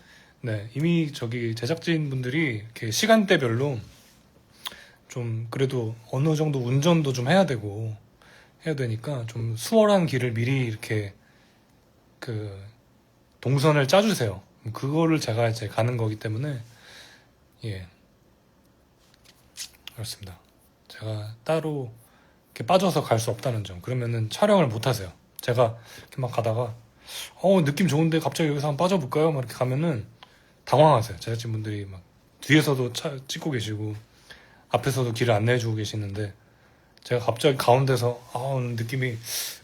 네, 이미 저기 제작진 분들이 이렇게 시간대별로 좀 그래도 어느 정도 운전도 좀 해야 되니까 좀 수월한 길을 미리 이렇게 그 동선을 짜주세요. 그거를 제가 이제 가는 거기 때문에, 예, 그렇습니다. 제가 따로 이렇게 빠져서 갈 수 없다는 점. 그러면은 촬영을 못 하세요. 제가 이렇게 막 가다가 느낌 좋은데 갑자기 여기서 한번 빠져볼까요? 막 이렇게 가면은 당황하세요. 제작진분들이 막 뒤에서도 차 찍고 계시고 앞에서도 길을 안내해주고 계시는데 제가 갑자기 가운데서 느낌이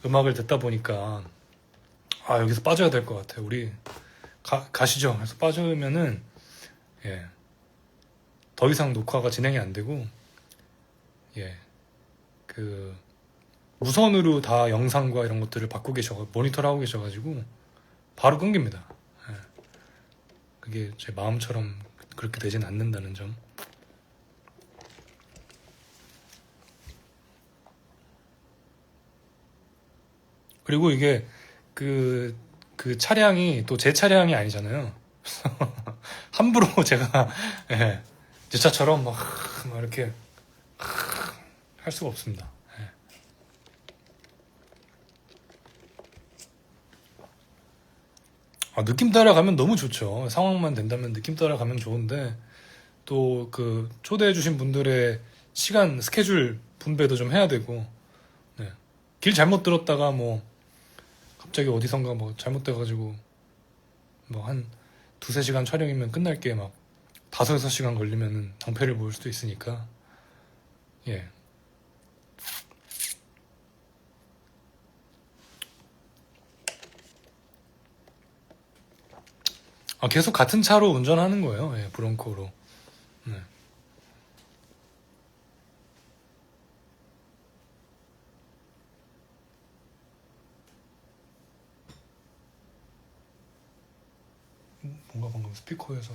음악을 듣다 보니까 여기서 빠져야 될 것 같아요. 우리 가시죠. 그래서 빠지면은 예, 더 이상 녹화가 진행이 안 되고 예, 그 무선으로 다 영상과 이런 것들을 받고 모니터를 하고 계셔가지고 바로 끊깁니다. 예. 그게 제 마음처럼 그렇게 되진 않는다는 점. 그리고 이게 그 차량이 또 제 차량이 아니잖아요. 함부로 제가 예, 제 차처럼 막 이렇게 할 수가 없습니다. 예. 느낌 따라가면 너무 좋죠. 상황만 된다면 느낌 따라가면 좋은데 또 그 초대해주신 분들의 시간 스케줄 분배도 좀 해야 되고 네. 길 잘못 들었다가 뭐 갑자기 어디선가 뭐 잘못돼가지고 뭐 한 두세 시간 촬영이면 끝날 게 막 다섯 여섯 시간 걸리면은 낭패를 볼 수도 있으니까 예. 계속 같은 차로 운전하는 거예요. 예, 브론코로. 네. 뭔가 방금 스피커에서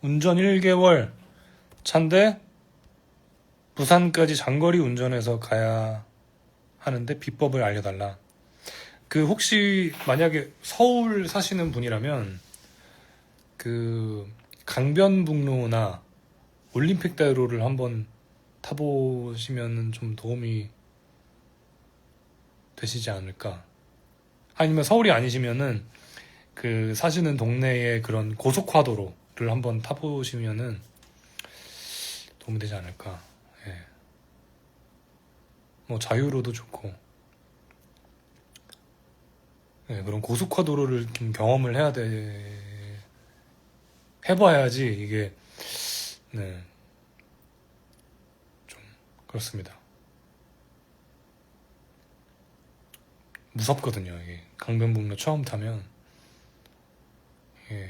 운전 1개월 차인데 부산까지 장거리 운전해서 가야 하는데 비법을 알려달라. 그 혹시 만약에 서울 사시는 분이라면 그 강변북로나 올림픽대로를 한번 타보시면 좀 도움이 되시지 않을까. 아니면 서울이 아니시면은 그 사시는 동네의 그런 고속화도로를 한번 타보시면은 도움이 되지 않을까. 예. 뭐 자유로도 좋고. 예, 그런 고속화도로를 좀 경험을 해봐야지 이게 네, 좀 그렇습니다. 무섭거든요. 이게 강변북로 처음 타면 예.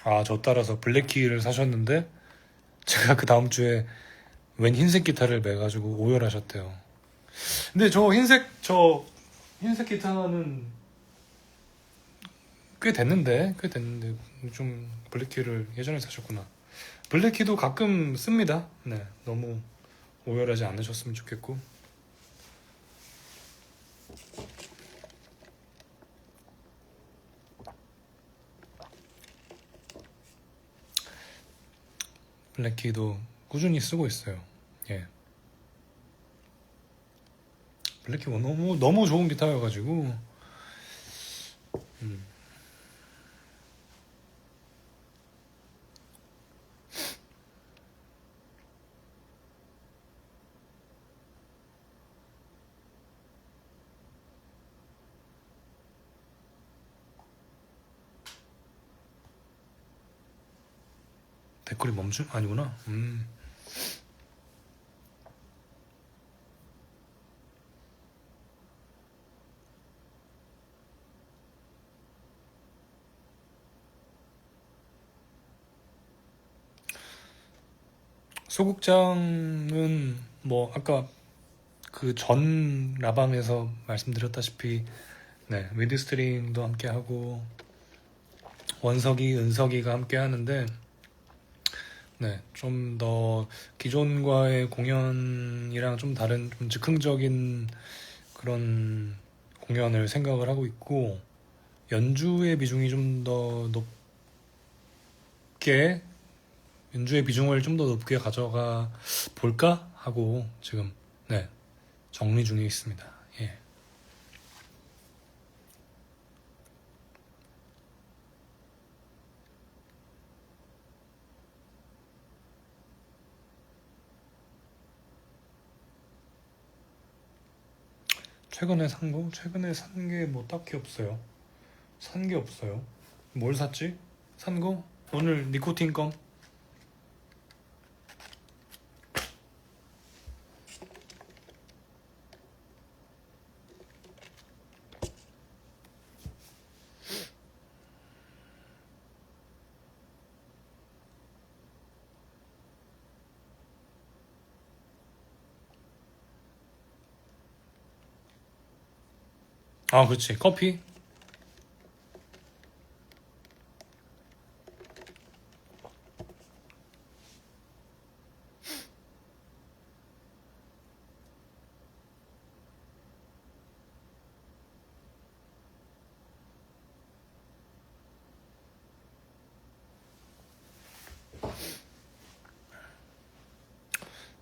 아, 저 따라서 블랙키를 사셨는데 제가 그 다음 주에 웬 흰색 기타를 매가지고 오열하셨대요. 근데 저 흰색 기타는 꽤 됐는데 좀 블랙키를 예전에 사셨구나. 블랙키도 가끔 씁니다. 네, 너무 오열하지 않으셨으면 좋겠고. 블랙키도 꾸준히 쓰고 있어요. 예. 블랙키 너무 좋은 기타여가지고. 음. 댓글이 멈춤? 아니구나. 소극장은 뭐 아까 그 전 라방에서 말씀드렸다시피 네, 미드 스트링도 함께 하고 원석이, 은석이가 함께 하는데 네, 좀 더 기존과의 공연이랑 좀 다른 좀 즉흥적인 그런 공연을 생각을 하고 있고 연주의 비중이 좀 더 높게 연주의 비중을 좀 더 높게 가져가 볼까 하고 지금 네, 정리 중에 있습니다. 예. 최근에 산 거? 최근에 산 게 뭐 딱히 없어요. 산 게 없어요. 뭘 샀지? 산 거? 오늘 니코틴 껌? 아, 그렇지. 커피?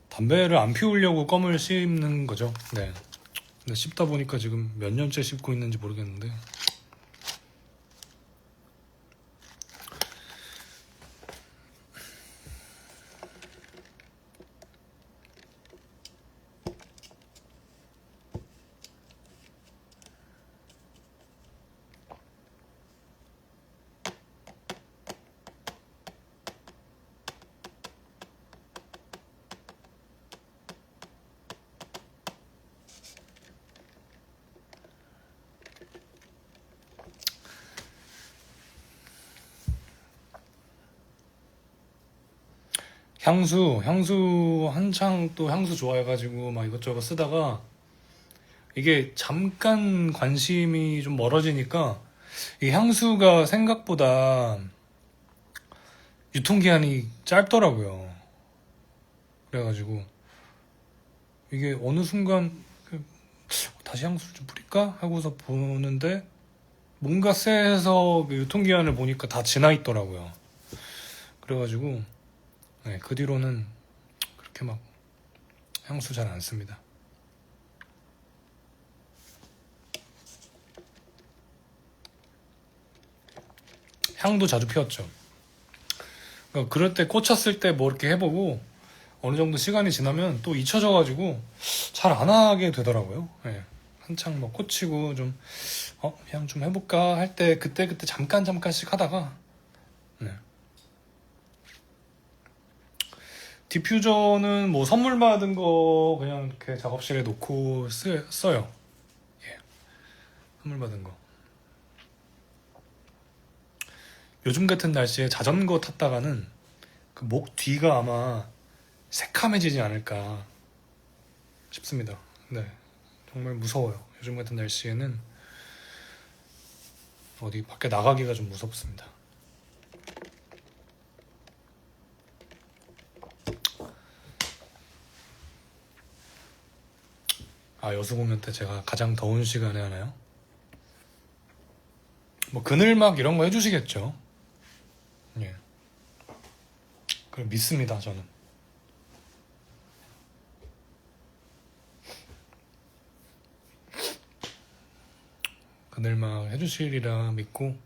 담배를 안 피우려고 껌을 씹는 거죠. 네. 근데 씹다 보니까 지금 몇 년째 씹고 있는지 모르겠는데. 향수 한창 또 향수 좋아해가지고 막 이것저것 쓰다가 이게 잠깐 관심이 좀 멀어지니까 이 향수가 생각보다 유통기한이 짧더라고요. 그래가지고 이게 어느 순간 다시 향수를 좀 뿌릴까 하고서 보는데 뭔가 쎄해서 그 유통기한을 보니까 다 지나 있더라고요. 그래가지고 네, 그 뒤로는 그렇게 막 향수 잘 안 씁니다. 향도 자주 피웠죠. 그러니까 그럴 때 꽂혔을 때 뭐 이렇게 해보고 어느 정도 시간이 지나면 또 잊혀져가지고 잘 안 하게 되더라고요. 네. 한창 뭐 꽂히고 좀 향 좀 해볼까 할 때 그때 잠깐씩 하다가 네. 디퓨저는 뭐 선물 받은 거 그냥 이렇게 작업실에 놓고 써요. 예. 선물 받은 거. 요즘 같은 날씨에 자전거 탔다가는 그 목 뒤가 아마 새카매지지 않을까 싶습니다. 네, 정말 무서워요. 요즘 같은 날씨에는 어디 밖에 나가기가 좀 무섭습니다. 아, 여수공연 때 제가 가장 더운 시간에 하나요? 뭐 그늘막 이런 거 해주시겠죠. 예, 그걸 믿습니다. 저는. 그늘막 해주시리라 믿고.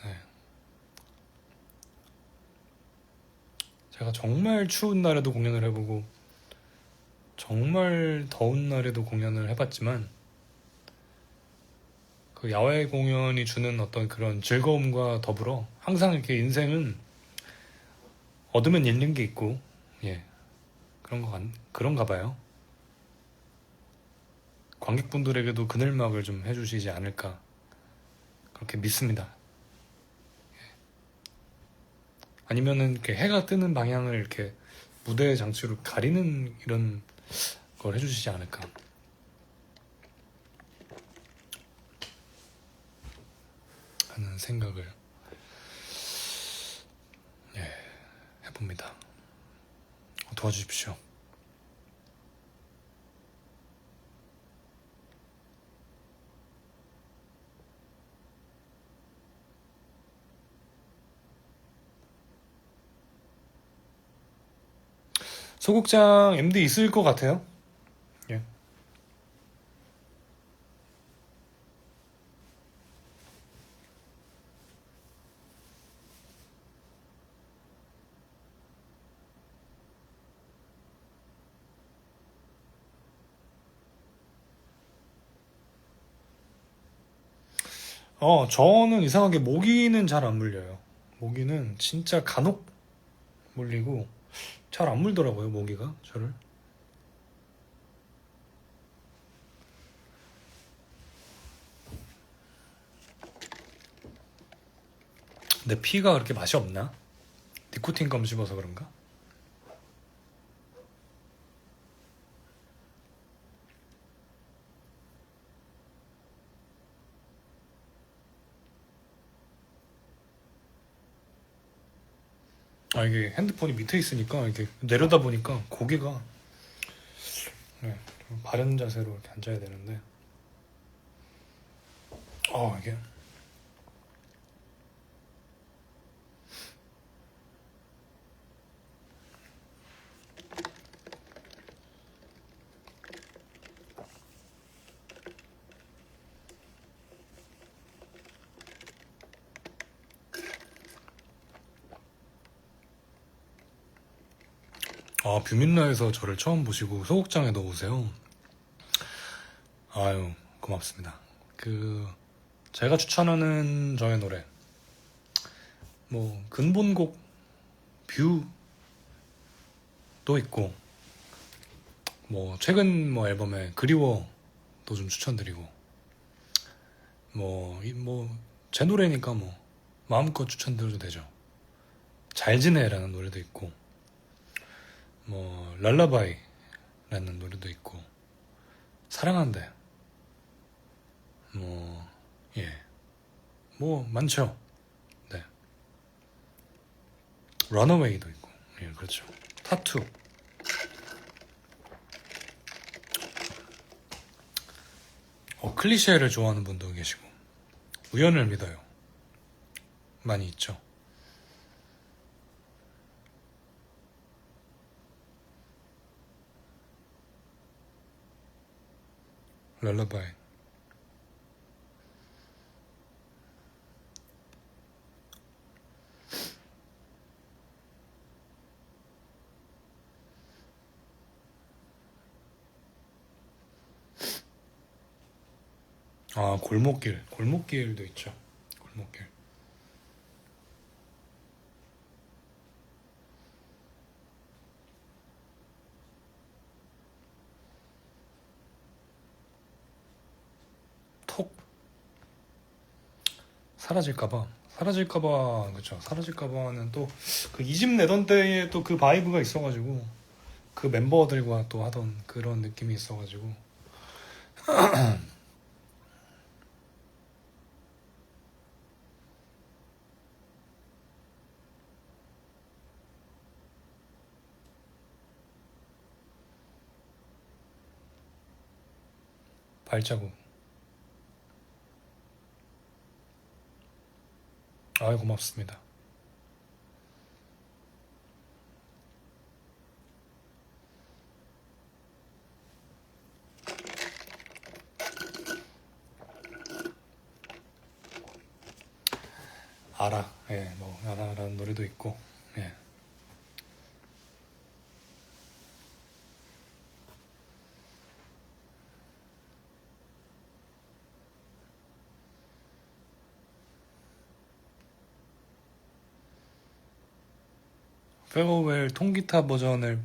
네, 제가 정말 추운 날에도 공연을 해보고 정말 더운 날에도 공연을 해봤지만 그 야외 공연이 주는 어떤 그런 즐거움과 더불어 항상 이렇게 인생은 얻으면 잃는 게 있고, 예, 그런가 봐요. 관객분들에게도 그늘막을 좀 해주시지 않을까 그렇게 믿습니다. 아니면은 이렇게 해가 뜨는 방향을 이렇게 무대 장치로 가리는 이런 걸 해주시지 않을까 하는 생각을, 예, 해봅니다. 도와주십시오. 소극장 MD 있을 것 같아요. 예. 저는 이상하게 모기는 잘 안 물려요. 모기는 진짜 간혹 물리고 잘 안 물더라고요, 모기가 저를. 내 피가 그렇게 맛이 없나? 니코틴 껌 씹어서 그런가? 아, 이게 핸드폰이 밑에 있으니까 이렇게 내려다 보니까 고개가, 네, 좀 바른 자세로 이렇게 앉아야 되는데, 이게 뷰민라에서 저를 처음 보시고 소극장에 넣으세요. 아유, 고맙습니다. 제가 추천하는 저의 노래, 뭐 근본곡 뷰도 있고, 뭐 최근 뭐 앨범에 그리워도 좀 추천드리고, 제 노래니까 뭐 마음껏 추천드려도 되죠. 잘 지내라는 노래도 있고, 뭐 랄라바이라는 노래도 있고, 사랑한대, 뭐, 예, 뭐 많죠. 네, 런어웨이도 있고, 예, 그렇죠. 타투. 클리셰를 좋아하는 분도 계시고, 우연을 믿어요. 많이 있죠. 랄라바이. 골목길도 있죠. 골목길. 톡. 사라질까봐 그쵸. 사라질까봐는 또 그 2집 내던 때에 또 그 바이브가 있어가지고 그 멤버들과 또 하던 그런 느낌이 있어가지고 발자국. 아이 고맙습니다. 알아. 예, 뭐 알아라는 노래도 있고. 예. 페어웰 통기타 버전을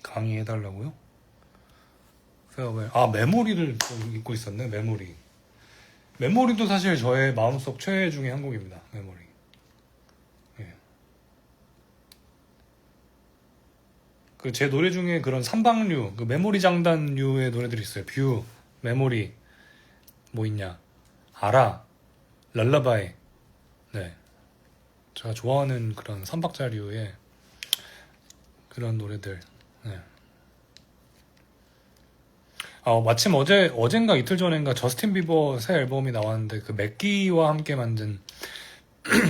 강의해달라고요? 페어웰. 아, 메모리를 또 잊고 있었네. 메모리. 메모리도 사실 저의 마음속 최애 중에 한 곡입니다. 메모리. 예. 그 제 노래 중에 그런 삼방류, 그 메모리 장단류의 노래들이 있어요. 뷰, 메모리, 뭐 있냐, 알아, 랄라바이. 네. 제가 좋아하는 그런 삼박자류의 그런 노래들. 네. 마침 어젠가 이틀 전인가 저스틴 비버 새 앨범이 나왔는데 그 맥기와 함께 만든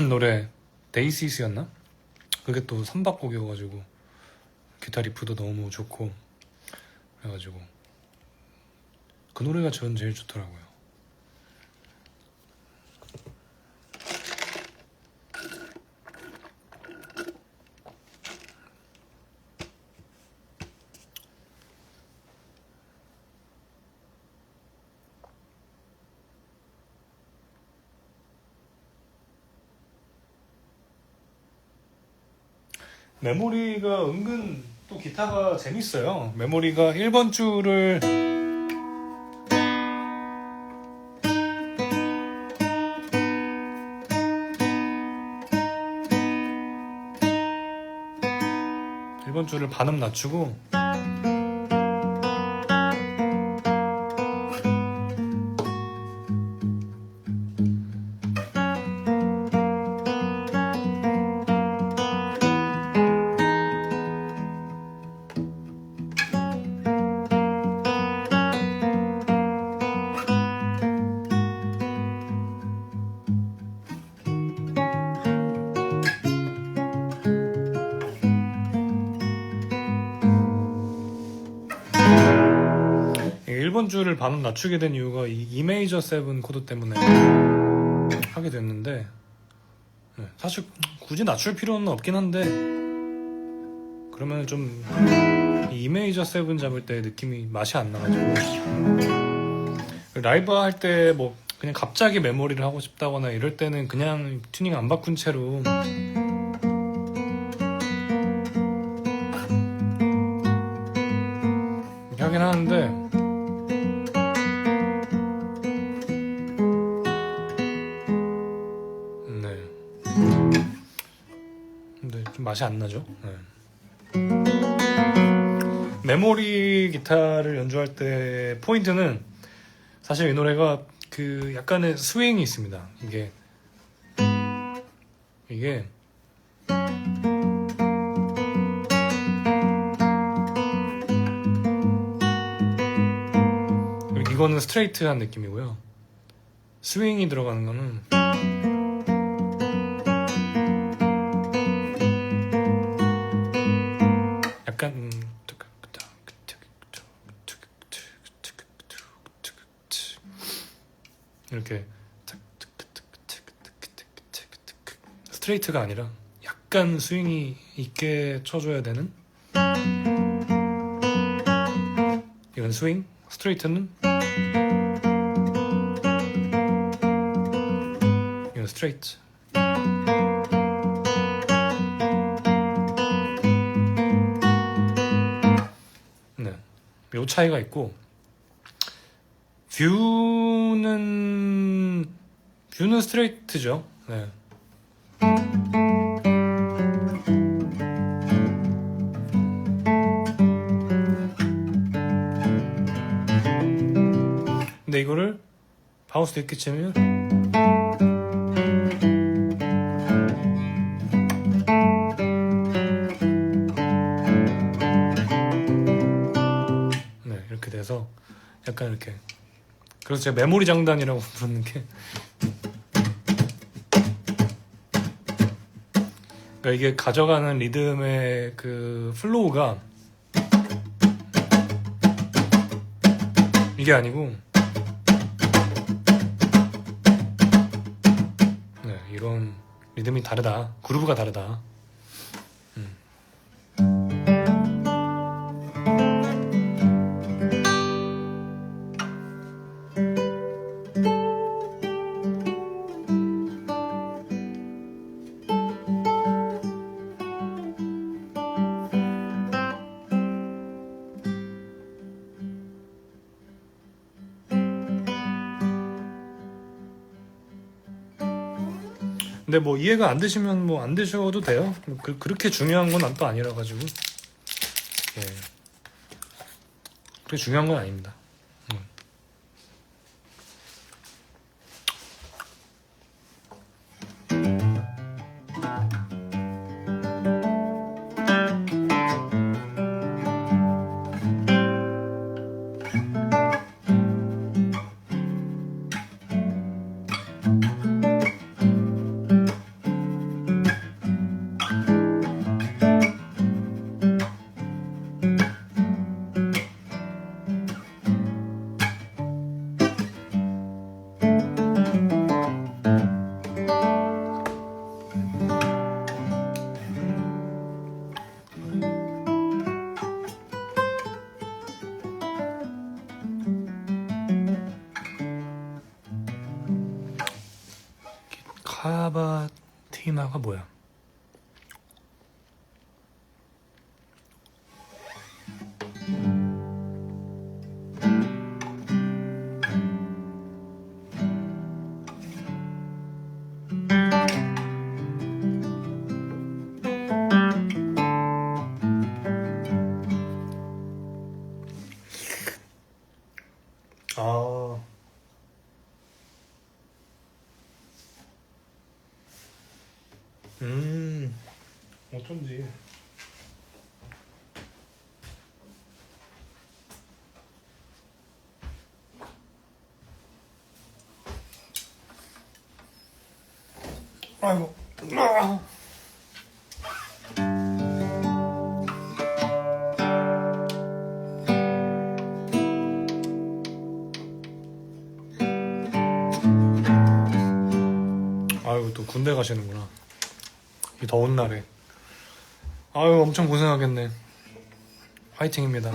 노래 데이시스였나? 그게 또 삼박곡이어가지고 기타 리프도 너무 좋고 그래가지고 그 노래가 전 제일 좋더라고요. 메모리가 은근 또 기타가 재밌어요. 메모리가 1번 줄을 반음 낮추고 줄을 반음 낮추게 된 이유가 이 E 메이저 7 코드 때문에 하게 됐는데 사실 굳이 낮출 필요는 없긴 한데 그러면 좀 E 메이저 7 잡을 때 느낌이 맛이 안 나가지고 라이브 할 때 뭐 그냥 갑자기 메모리를 하고 싶다거나 이럴 때는 그냥 튜닝 안 바꾼 채로 이렇게 하긴 하는데 좀 맛이 안 나죠. 메모리 기타를 연주할 때 포인트는 사실 이 노래가 그 약간의 스윙이 있습니다. 이게 이거는 스트레이트한 느낌이고요. 스윙이 들어가는 거는 약간 이렇게 스트레이트가 아니라 약간 스윙이 있게 쳐줘야 되는 이건 스윙, 스트레이트는 이건 스트레이트. 네, 요 차이가 있고 뷰는 U는 스트레이트죠. 네. 근데 이거를 바운스도 이렇게 치면 네, 이렇게 돼서 약간 이렇게, 그래서 제가 메모리 장단이라고 부르는 게, 그러니까 이게 가져가는 리듬의 그 플로우가 이게 아니고, 네, 이런 리듬이 다르다, 그루브가 다르다. 근데 뭐 이해가 안 되시면 뭐 안 되셔도 돼요. 그렇게 중요한 건 또 아니라 가지고, 예, 그렇게 중요한 건 아닙니다. 카바티나가 뭐야? 아, 어쩐지. 아이고. 아유, 또 군대 가시는구나. 이 더운 날에. 아유, 엄청 고생하겠네. 화이팅입니다.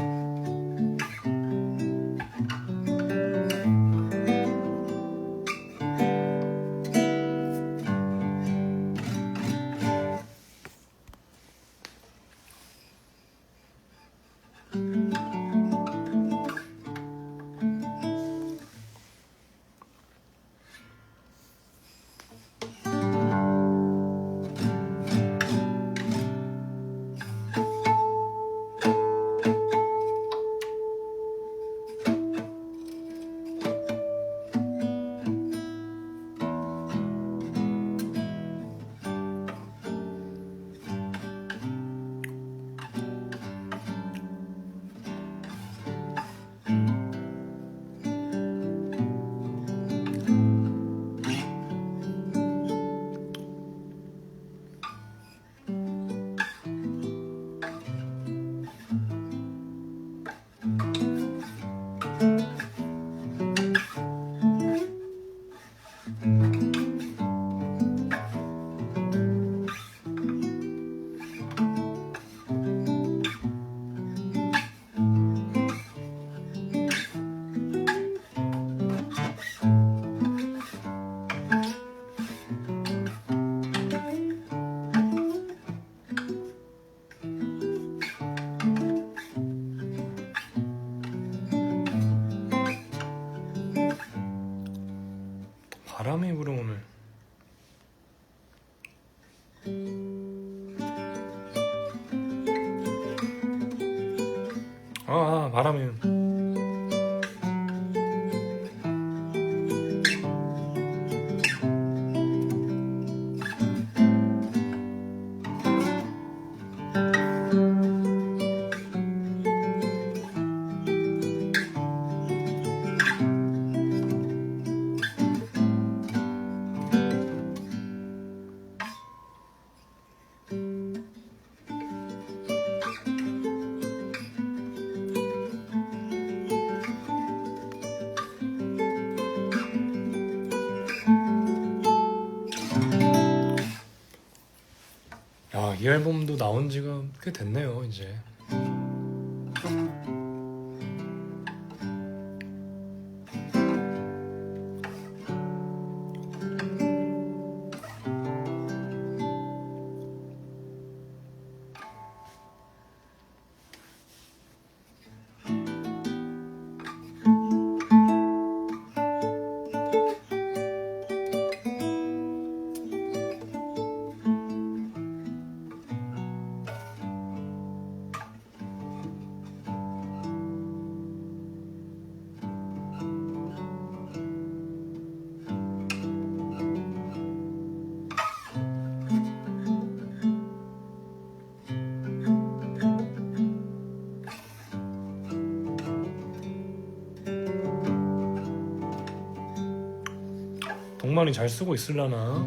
바람이. 야, 이 앨범도 나온 지가 꽤 됐네요, 이제. 동만이 잘 쓰고 있을라나?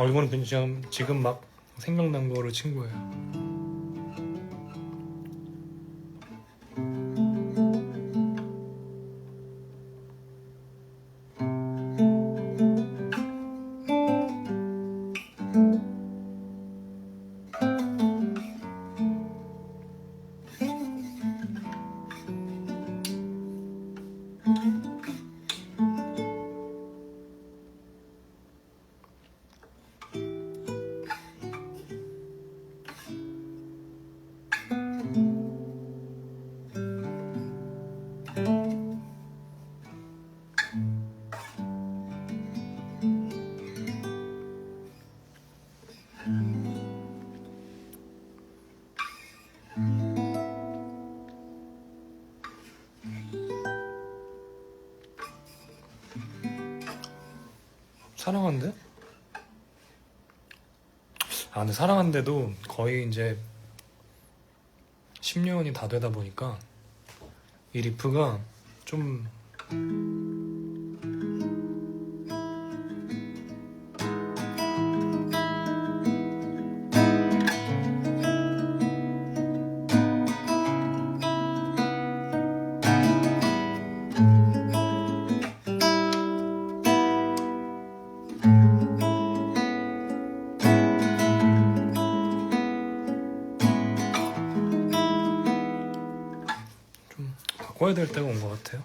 이거는 그냥 지금 막 생각난 거를 친 거예요. 사랑한대? 근데 사랑한대도 거의 이제 10년이 다 되다 보니까 이 리프가 좀 바꿔야 될 때가 온 것 같아요.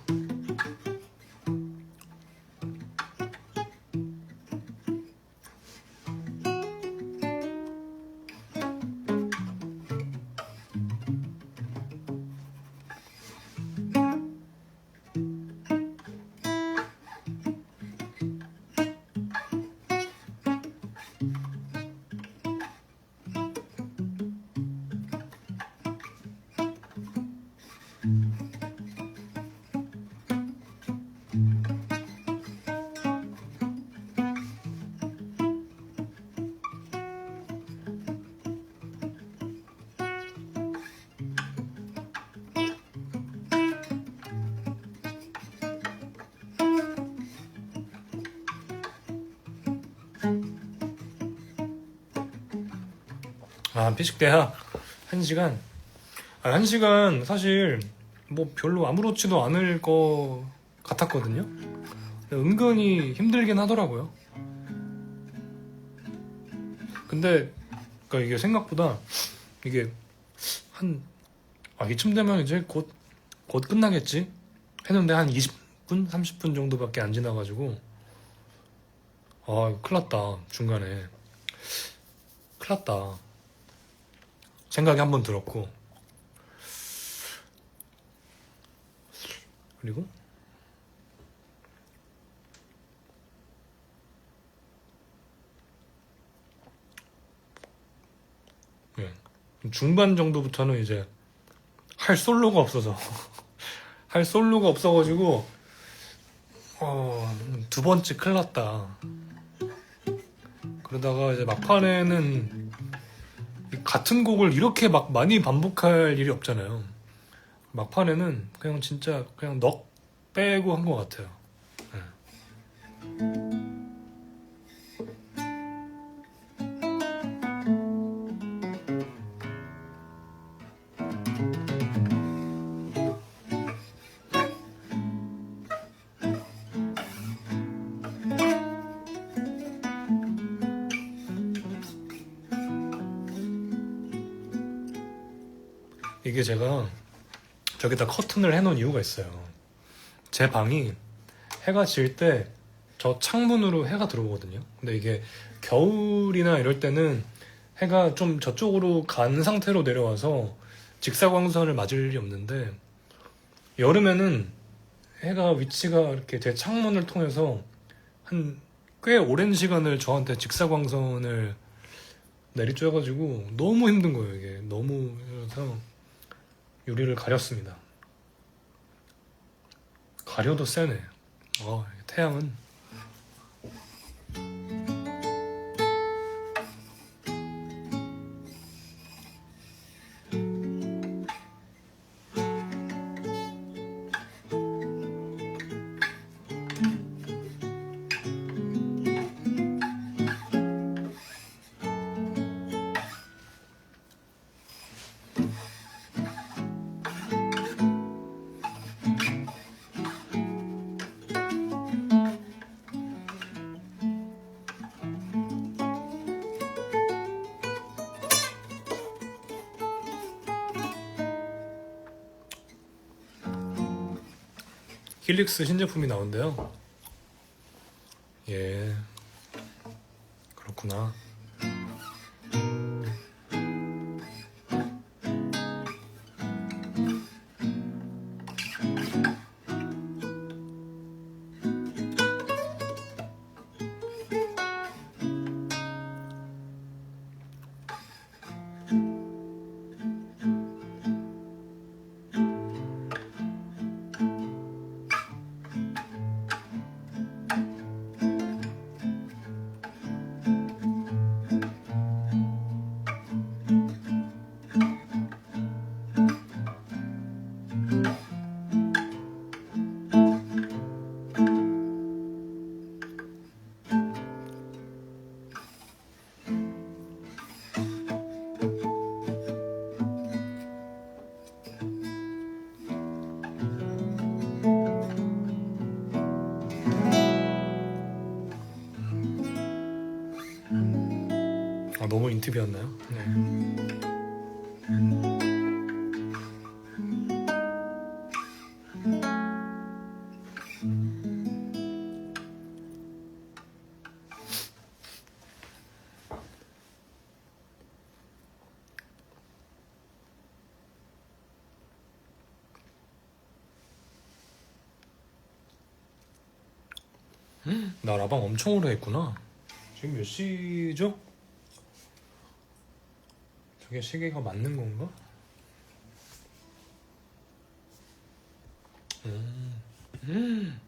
아, 피식대학 1시간. 아, 1시간 사실 뭐 별로 아무렇지도 않을 것 같았거든요. 은근히 힘들긴 하더라고요. 근데 그러니까 이게 생각보다 이게 한 이쯤 되면 이제 곧 끝나겠지 했는데 한 20분 30분 정도밖에 안 지나가지고 큰일 났다. 중간에 큰일 났다 생각이 한 번 들었고, 그리고 예, 중반 정도부터는 이제 할 솔로가 없어서 할 솔로가 없어가지고 두 번째 큰일 났다. 그러다가 이제 막판에는 같은 곡을 이렇게 막 많이 반복할 일이 없잖아요. 막판에는 그냥 진짜 그냥 넋 빼고 한 것 같아요. 예. 이게 제가 저기다 커튼을 해놓은 이유가 있어요. 제 방이 해가 질 때 저 창문으로 해가 들어오거든요. 근데 이게 겨울이나 이럴 때는 해가 좀 저쪽으로 간 상태로 내려와서 직사광선을 맞을 일이 없는데, 여름에는 해가 위치가 이렇게 제 창문을 통해서 한 꽤 오랜 시간을 저한테 직사광선을 내리쬐가지고 너무 힘든 거예요. 이게 너무. 그래서 유리를 가렸습니다. 가려도 세네. 태양은. 힐릭스 신제품이 나온대요. 예, 그렇구나. 너무 인팁이었나요? 네. 나 라방 엄청 오래 했구나. 지금 몇 시죠? 저게 시계가 맞는 건가? 음.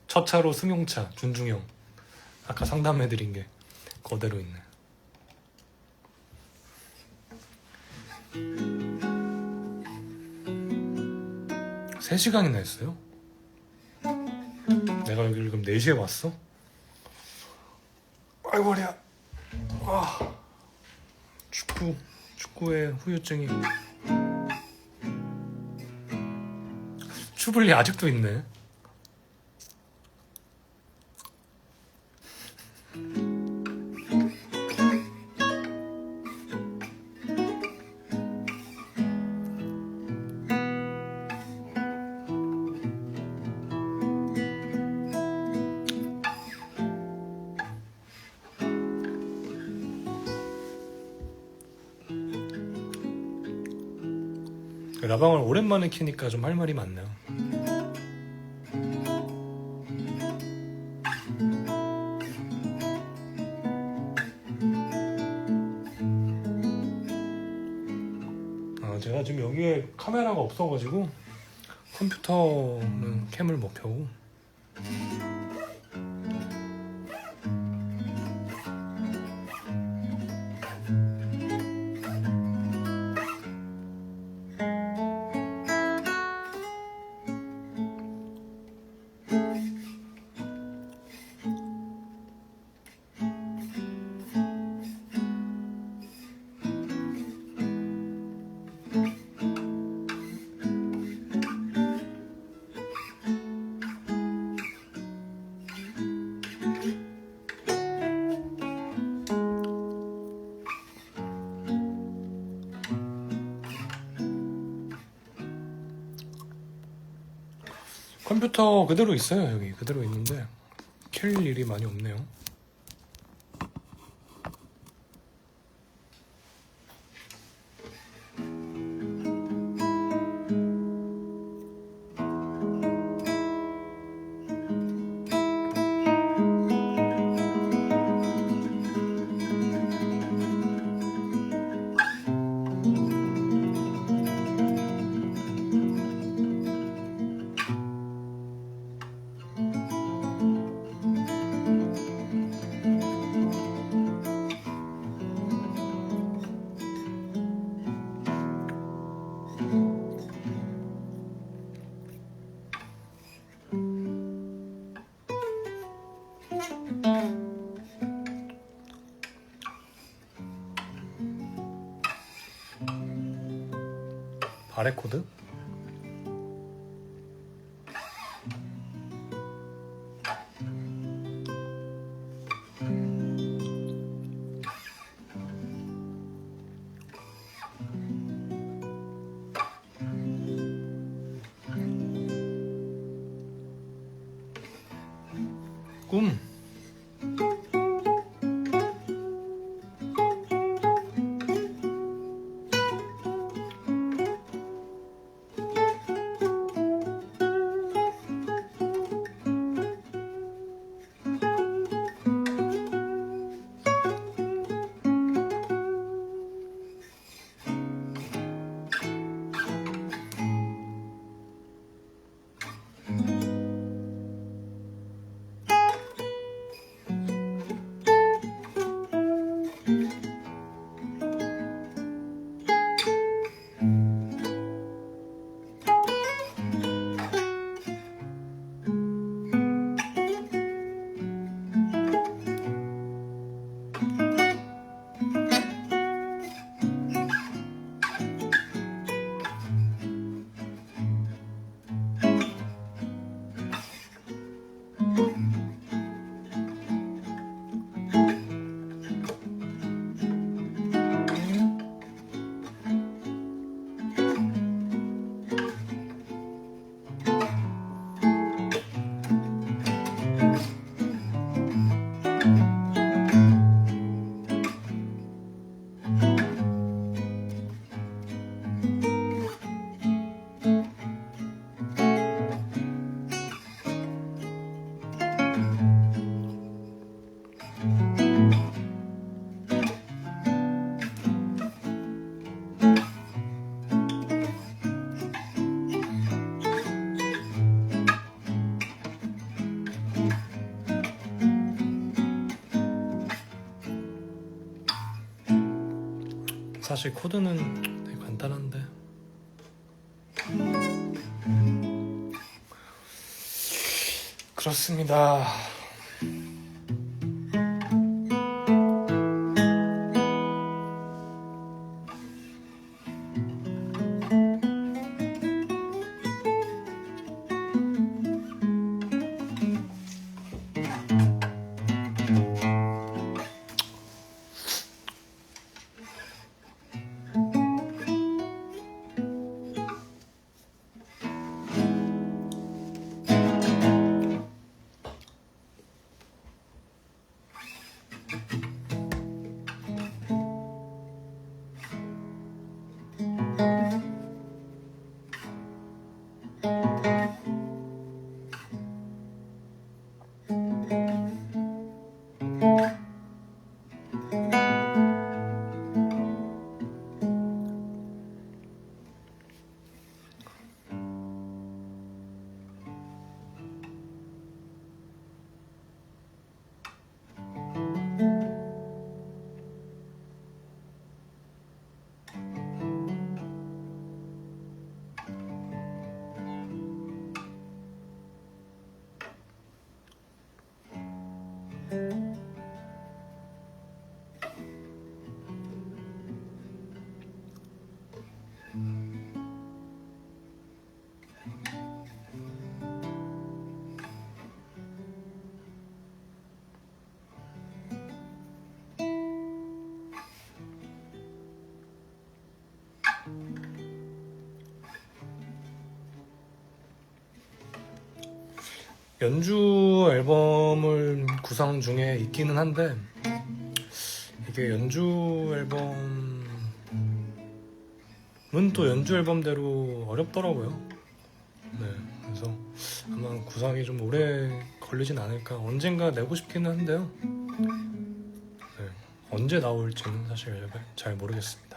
첫 차로 승용차 준중형. 아까 상담해드린 게 그대로 있네. 세 시간이나 했어요? 내가 여기를 그럼 4시에 왔어? 아이고 머리야. 축구의 후유증이. 추블리 아직도 있네. 라방을 오랜만에 키니까 좀 할 말이 많네요. 제가 지금 여기에 카메라가 없어가지고 컴퓨터는 캠을 못 켜고. 컴퓨터 그대로 있어요. 여기 그대로 있는데 켤 일이 많이 없네요. 바레코드? 꿈. 사실 코드는 되게 간단한데. 그렇습니다. 연주 앨범을 구상 중에 있기는 한데 이게 연주 앨범은 또 연주 앨범대로 어렵더라고요. 네, 그래서 아마 구상이 좀 오래 걸리진 않을까. 언젠가 내고 싶기는 한데요. 네, 언제 나올지는 사실 잘 모르겠습니다.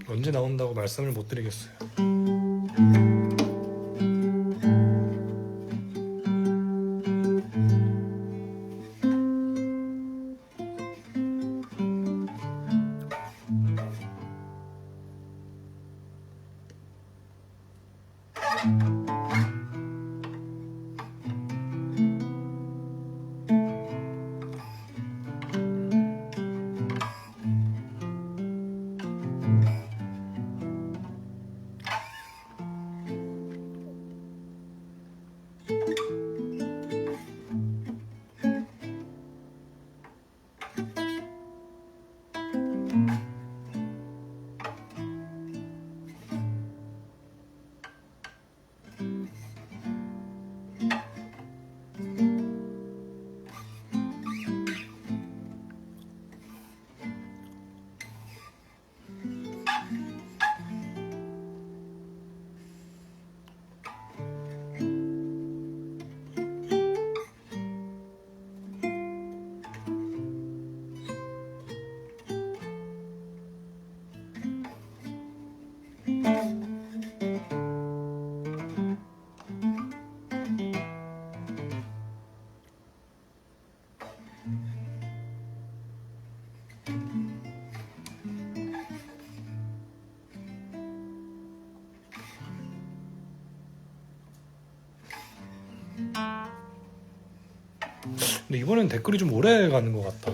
언제 나온다고 말씀을 못 드리겠어요. 근데 이번엔 댓글이 좀 오래 가는 것 같다.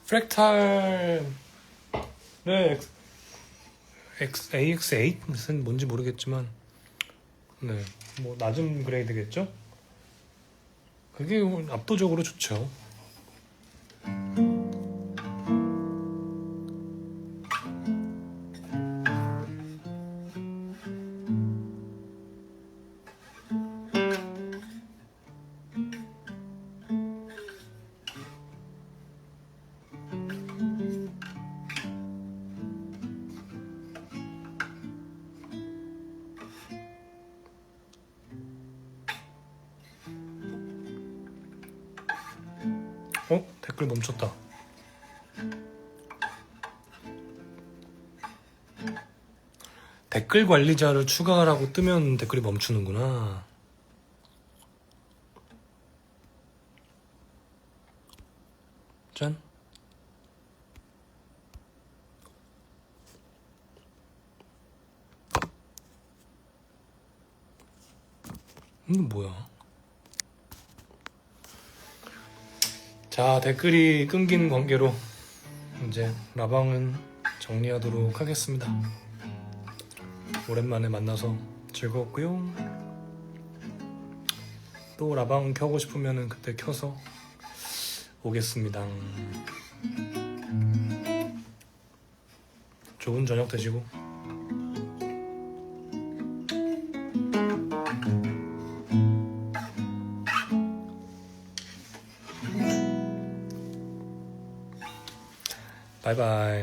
프랙탈 네 AX8은 뭔지 모르겠지만 네, 뭐 낮은 그레이드겠죠? 그게 압도적으로 좋죠. 댓글 멈췄다. 댓글 관리자를 추가하라고 뜨면 댓글이 멈추는구나. 짠. 이게 뭐야? 자, 댓글이 끊긴 관계로 이제 라방은 정리하도록 하겠습니다. 오랜만에 만나서 즐거웠고요. 또 라방 켜고 싶으면 그때 켜서 오겠습니다. 좋은 저녁 되시고. 바이바이.